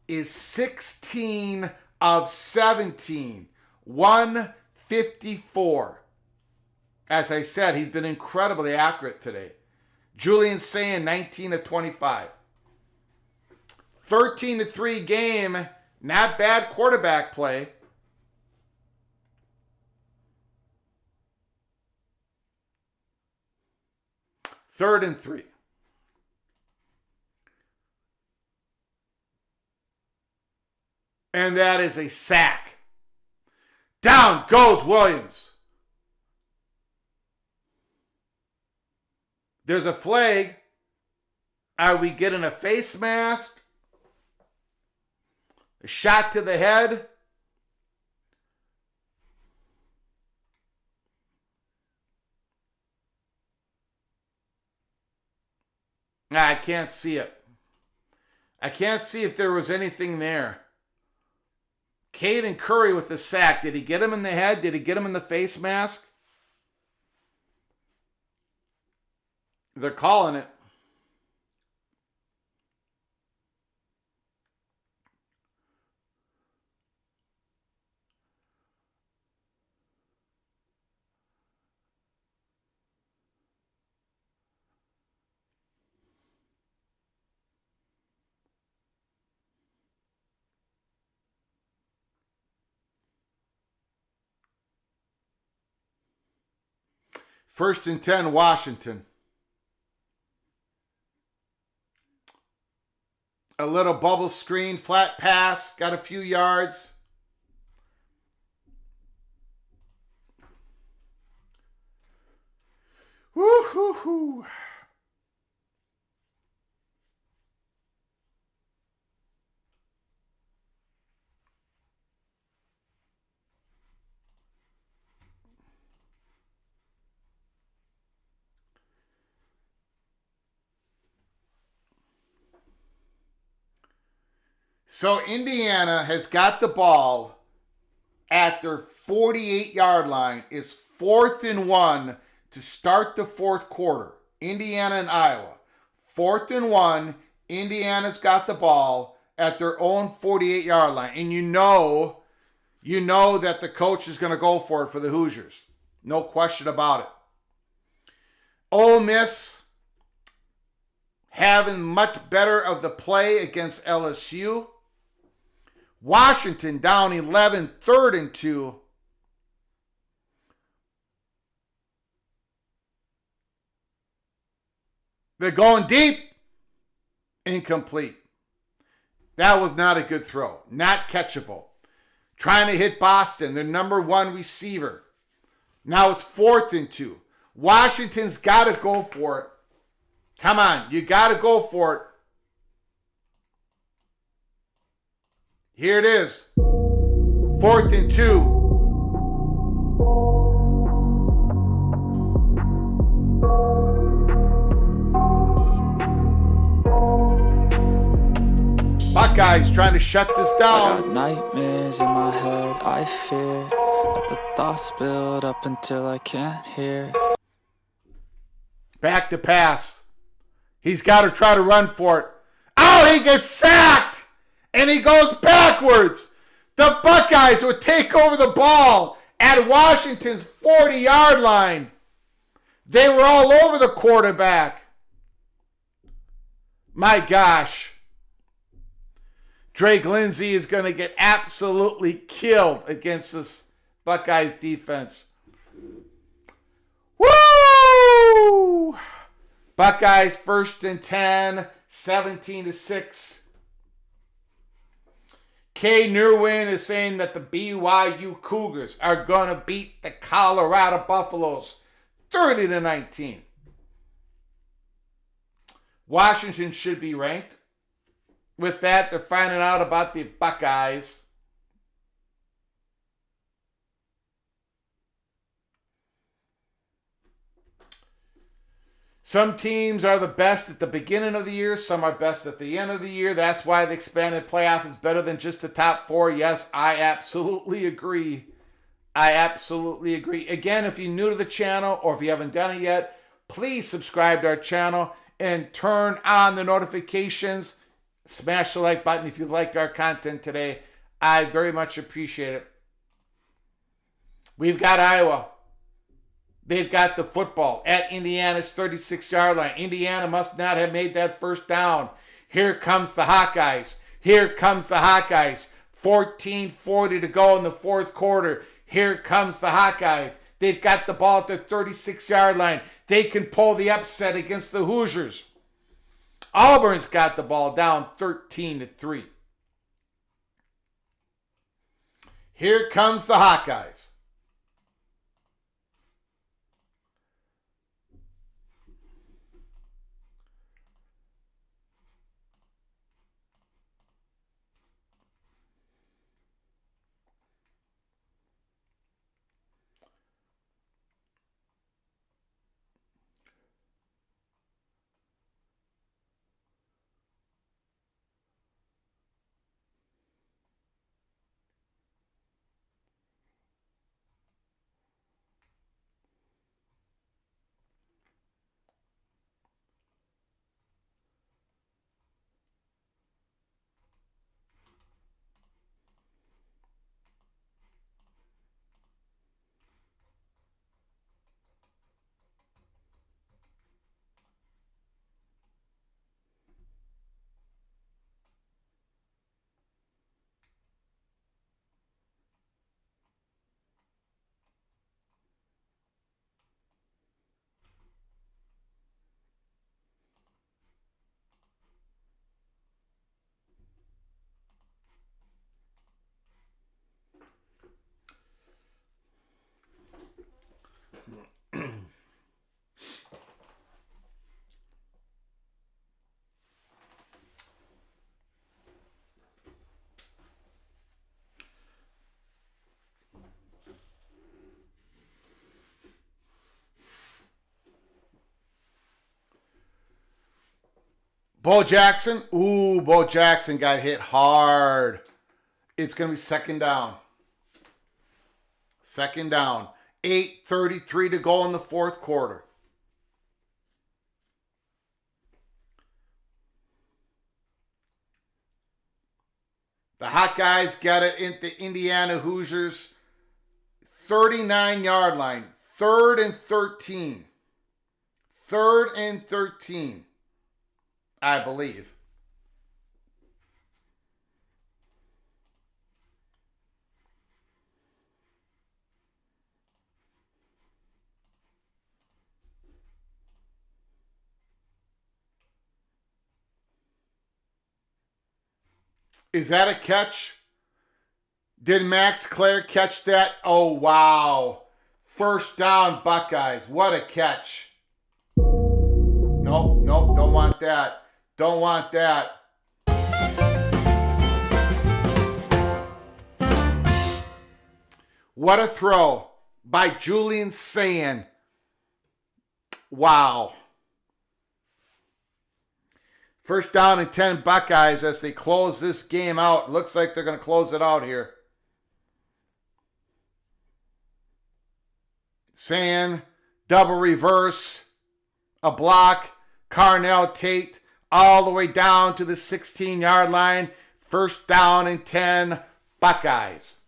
is 16 of 17. 154. As I said, he's been incredibly accurate today. Julian Sayin, 19 of 25. 13-3 game. Not bad quarterback play. Third and 3. And that is a sack. Down goes Williams. There's a flag. Are we getting a face mask? A shot to the head? I can't see it. I can't see if there was anything there. Caden Curry with the sack. Did he get him in the head? Did he get him in the face mask? They're calling it. First and 10, Washington. A little bubble screen, flat pass, got a few yards. Woo-hoo-hoo. So Indiana has got the ball at their 48-yard line. It's 4th and 1 to start the 4th quarter. Indiana and Iowa. 4th and 1. Indiana's got the ball at their own 48-yard line. And you know that the coach is going to go for it for the Hoosiers. No question about it. Ole Miss having much better of the play against LSU. Washington down 11, 3rd and 2. They're going deep. Incomplete. That was not a good throw. Not catchable. Trying to hit Boston, their number 1 receiver. Now it's 4th and 2. Washington's got to go for it. Come on, you got to go for it. Here it is. 4th and 2. Buckeyes trying to shut this down. I got nightmares in my head, I fear. Let the thoughts build up until I can't hear. Back to pass. He's got to try to run for it. Oh, he gets sacked! And he goes backwards. The Buckeyes would take over the ball at Washington's 40-yard line. They were all over the quarterback. My gosh. Drake Lindsay is going to get absolutely killed against this Buckeyes defense. Woo! Buckeyes 1st and 10, 17-6. Kay Nerwin is saying that the BYU Cougars are going to beat the Colorado Buffaloes 30-19. Washington should be ranked. With that, they're finding out about the Buckeyes. Some teams are the best at the beginning of the year. Some are best at the end of the year. That's why the expanded playoff is better than just the top four. Yes, I absolutely agree. I absolutely agree. Again, if you're new to the channel or if you haven't done it yet, please subscribe to our channel and turn on the notifications. Smash the like button if you liked our content today. I very much appreciate it. We've got Iowa. They've got the football at Indiana's 36-yard line. Indiana must not have made that first down. Here comes the Hawkeyes. Here comes the Hawkeyes. 14:40 to go in the fourth quarter. Here comes the Hawkeyes. They've got the ball at the 36-yard line. They can pull the upset against the Hoosiers. Auburn's got the ball down 13-3. Here comes the Hawkeyes. Bo Jackson. Ooh, Bo Jackson got hit hard. It's going to be second down. Second down. 8:33 to go in the fourth quarter. The Hawkeyes got it into Indiana Hoosiers 39-yard line. 3rd and 13. 3rd and 13. I believe. Is that a catch? Did Max Clare catch that? Oh, wow. First down, Buckeyes. What a catch. Nope, nope, don't want that. Don't want that. What a throw by Julian Sand. Wow. First down and 10 Buckeyes as they close this game out. Looks like they're going to close it out here. Sand, double reverse, a block, Carnell Tate, all the way down to the 16-yard line. First down and 10 Buckeyes.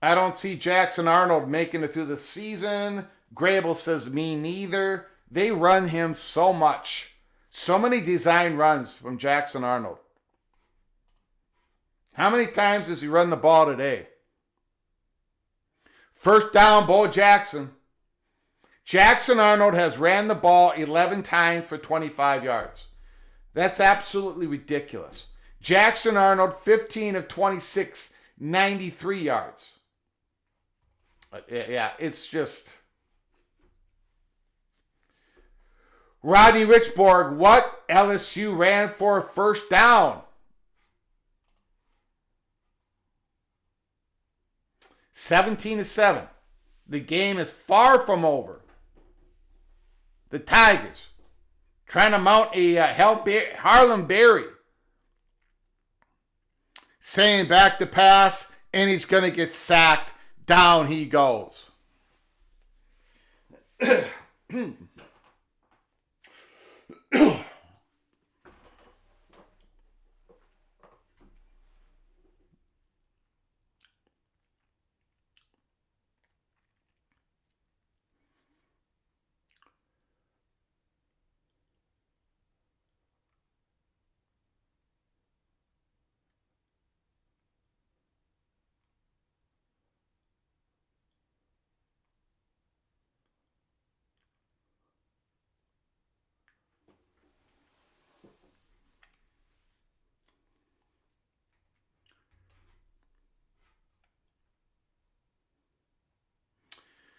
I don't see Jackson Arnold making it through the season. Grable says me neither. They run him so much. So many design runs from Jackson Arnold. How many times does he run the ball today? First down, Bo Jackson. Jackson Arnold has ran the ball 11 times for 25 yards. That's absolutely ridiculous. Jackson Arnold, 15 of 26, 93 yards. Yeah, it's just... Rodney Richborg, what? LSU ran for a first down. 17-7. The game is far from over. The Tigers trying to mount a Harlem Berry. Saying back to pass, and he's going to get sacked. Down he goes.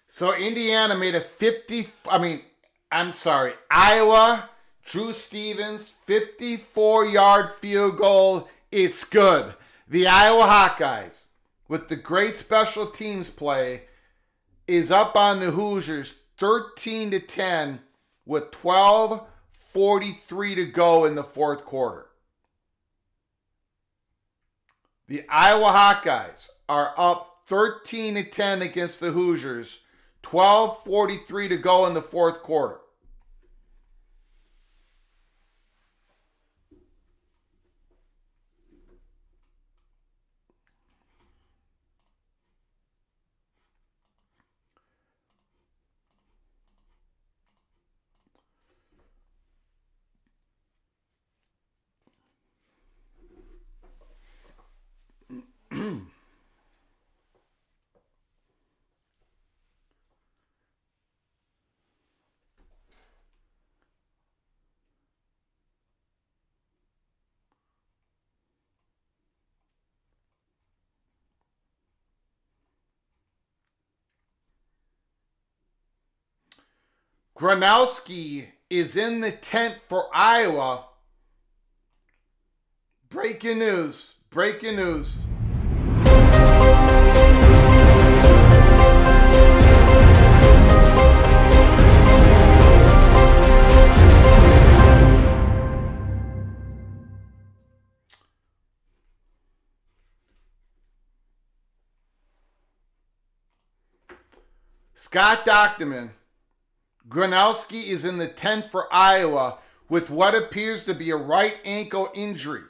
So Indiana made Iowa, Drew Stevens, 54-yard field goal. It's good. The Iowa Hawkeyes, with the great special teams play, is up on the Hoosiers 13-10 with 12:43 to go in the fourth quarter. The Iowa Hawkeyes are up 13-10 against the Hoosiers. 12:43 to go in the fourth quarter. Gronowski is in the tent for Iowa. Breaking news. Breaking news. Scott Docterman. Gronowski is in the tent for Iowa with what appears to be a right ankle injury.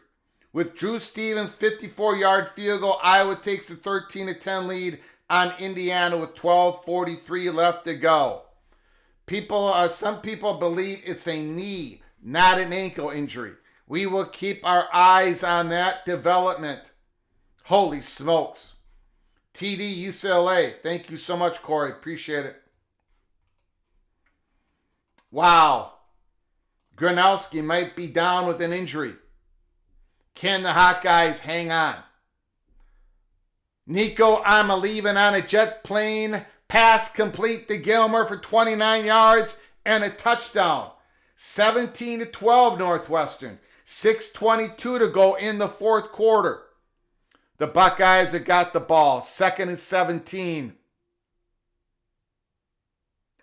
With Drew Stevens' 54-yard field goal, Iowa takes the 13-10 lead on Indiana with 12:43 left to go. Some people believe it's a knee, not an ankle injury. We will keep our eyes on that development. Holy smokes. TD UCLA. Thank you so much, Corey. Appreciate it. Wow. Gronowski might be down with an injury. Can the Hawkeyes hang on? Nico, I'm leaving on a jet plane. Pass complete to Gilmer for 29 yards and a touchdown. 17-12 Northwestern. 6:22 to go in the fourth quarter. The Buckeyes have got the ball. 2nd and 17.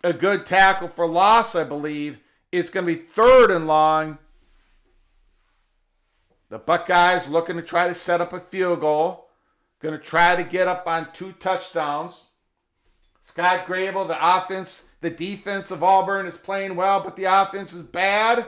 A good tackle for loss, I believe. It's going to be 3rd and long. The Buckeyes looking to try to set up a field goal. Going to try to get up on 2 touchdowns. Scott Grable, the defense of Auburn is playing well, but the offense is bad.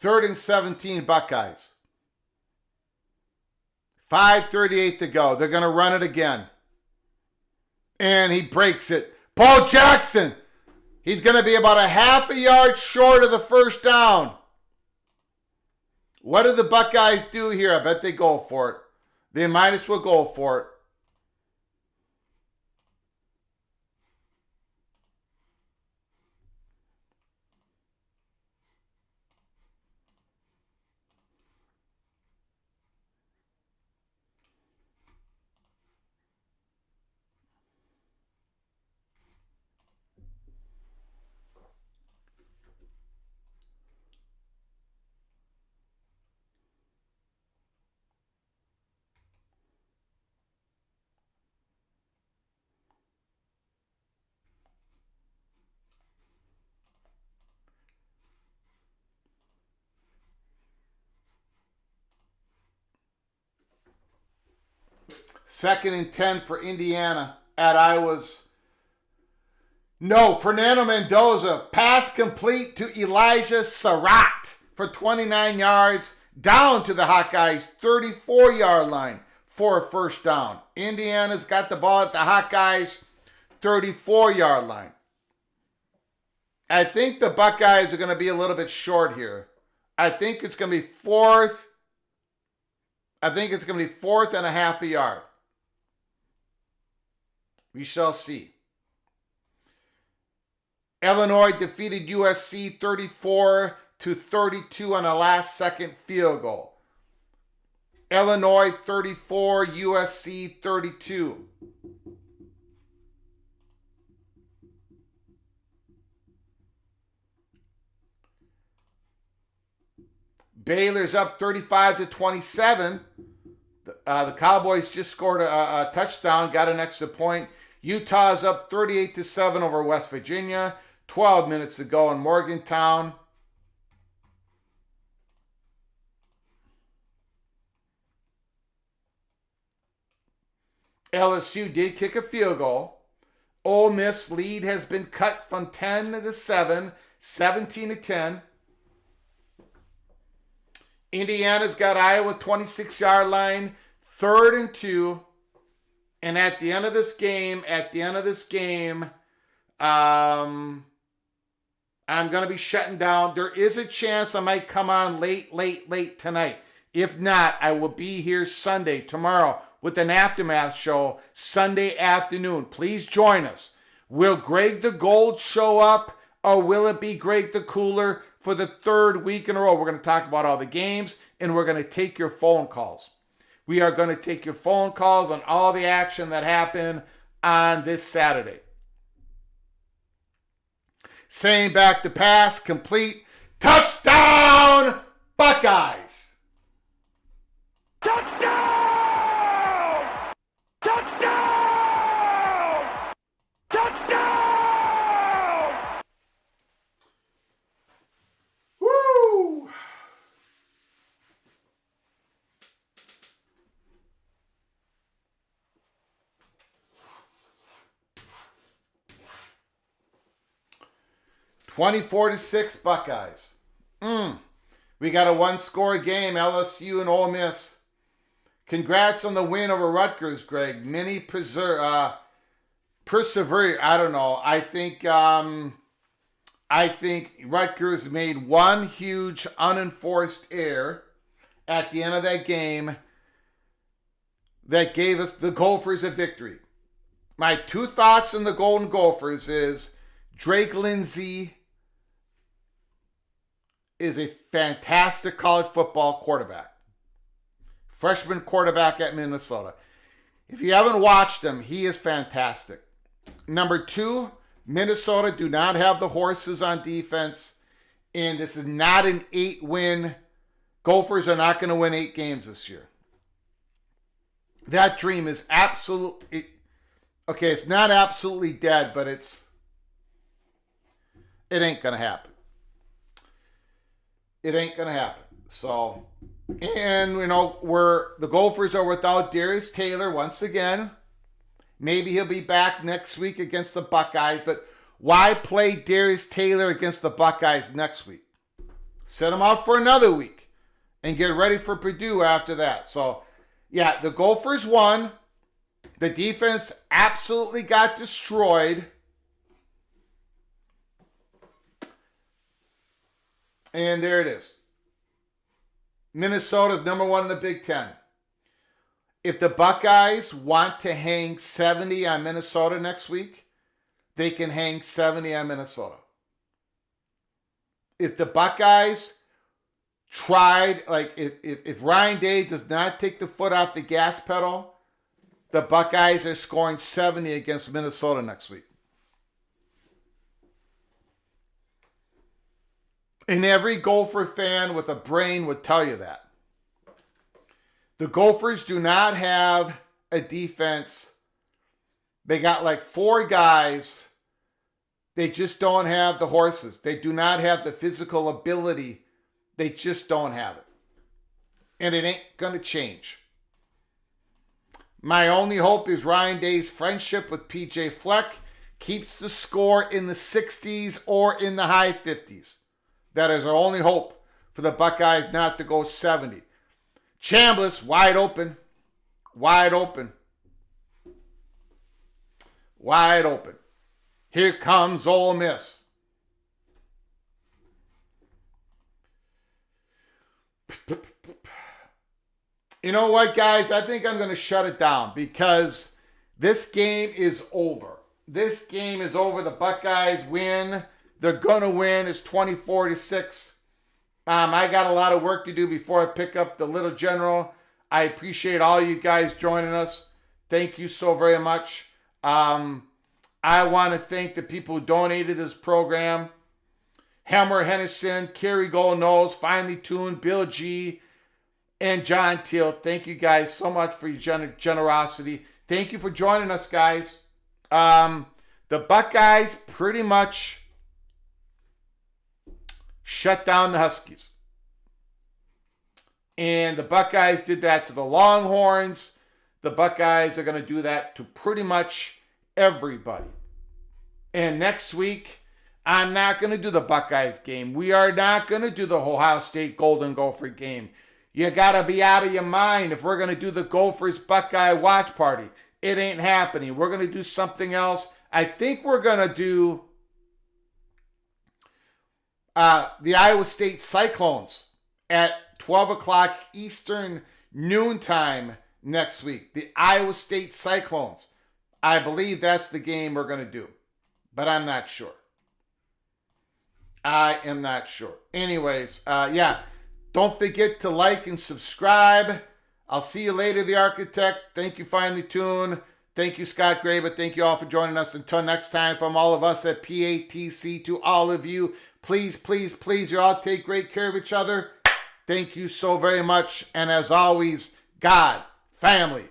3rd and 17 Buckeyes. 5:38 to go. They're going to run it again. And he breaks it. Paul Jackson. He's going to be about a half a yard short of the first down. What do the Buckeyes do here? I bet they go for it. They might as well go for it. Second and 10 for Indiana at Iowa's. No, Fernando Mendoza. Pass complete to Elijah Surratt for 29 yards. Down to the Hawkeyes 34-yard line for a first down. Indiana's got the ball at the Hawkeyes 34-yard line. I think the Buckeyes are going to be a little bit short here. I think it's going to be fourth. I think it's going to be 4th and a half a yard. We shall see. Illinois defeated USC 34-32 on a last-second field goal. Illinois 34, USC 32. Baylor's up 35-27. The Cowboys just scored a touchdown, got an extra point. Utah's up 38-7 over West Virginia. 12 minutes to go in Morgantown. LSU did kick a field goal. Ole Miss lead has been cut from 10-7, 17-10. Indiana's got Iowa 26-yard line, 3rd and 2. And at the end of this game, I'm going to be shutting down. There is a chance I might come on late tonight. If not, I will be here Sunday, tomorrow, with an aftermath show Sunday afternoon. Please join us. Will Greg the Gold show up, or will it be Greg the Cooler for the 3rd week in a row? We're going to talk about all the games, and we're going to take your phone calls. We are going to take your phone calls on all the action that happened on this Saturday. Saying back to pass, complete, touchdown, Buckeyes! Touchdown! Touchdown! Touchdown! Woo! (24-6) Buckeyes. We got a one-score game, LSU and Ole Miss. Congrats on the win over Rutgers, Greg. Many persevere. I don't know. I think Rutgers made one huge unenforced error at the end of that game that gave us the Gophers a victory. My 2 thoughts on the Golden Gophers is Drake Lindsay is a fantastic college football quarterback. Freshman quarterback at Minnesota. If you haven't watched him, he is fantastic. Number 2, Minnesota do not have the horses on defense, and this is not an 8-win. Gophers are not going to win 8 games this year. That dream is absolutely, okay, it's not absolutely dead, but it ain't going to happen. It ain't going to happen. So, and, the Gophers are without Darius Taylor once again. Maybe he'll be back next week against the Buckeyes, but why play Darius Taylor against the Buckeyes next week? Sit them out for another week and get ready for Purdue after that. So, yeah, the Gophers won. The defense absolutely got destroyed. And there it is. Minnesota's number 1 in the Big Ten. If the Buckeyes want to hang 70 on Minnesota next week, they can hang 70 on Minnesota. If the Buckeyes tried, like if Ryan Day does not take the foot off the gas pedal, the Buckeyes are scoring 70 against Minnesota next week. And every Gopher fan with a brain would tell you that. The Gophers do not have a defense. They got like 4 guys. They just don't have the horses. They do not have the physical ability. They just don't have it. And it ain't going to change. My only hope is Ryan Day's friendship with PJ Fleck keeps the score in the 60s or in the high 50s. That is our only hope for the Buckeyes not to go 70. Chambliss, wide open. Wide open. Wide open. Here comes Ole Miss. You know what, guys? I think I'm going to shut it down because this game is over. This game is over. The Buckeyes win. They're going to win. It's 24-6. I got a lot of work to do before I pick up the Little General. I appreciate all you guys joining us. Thank you so very much. I want to thank the people who donated this program. Hammer Hennison, Kerry Goldnose, Finely Tuned, Bill G., and John Teal. Thank you guys so much for your generosity. Thank you for joining us, guys. The Buckeyes pretty much shut down the Huskies. And the Buckeyes did that to the Longhorns. The Buckeyes are going to do that to pretty much everybody. And next week, I'm not going to do the Buckeyes game. We are not going to do the Ohio State Golden Gopher game. You got to be out of your mind if we're going to do the Gophers Buckeye watch party. It ain't happening. We're going to do something else. I think we're going to do the Iowa State Cyclones at 12 o'clock Eastern noontime next week. The Iowa State Cyclones. I believe that's the game we're going to do. But I'm not sure. I am not sure. Anyways, yeah. Don't forget to like and subscribe. I'll see you later, The Architect. Thank you, Finely Tuned. Thank you, Scott Graber. Thank you all for joining us. Until next time, from all of us at PATC to all of you, please, please, please, you all take great care of each other. Thank you so very much. And as always, God, family,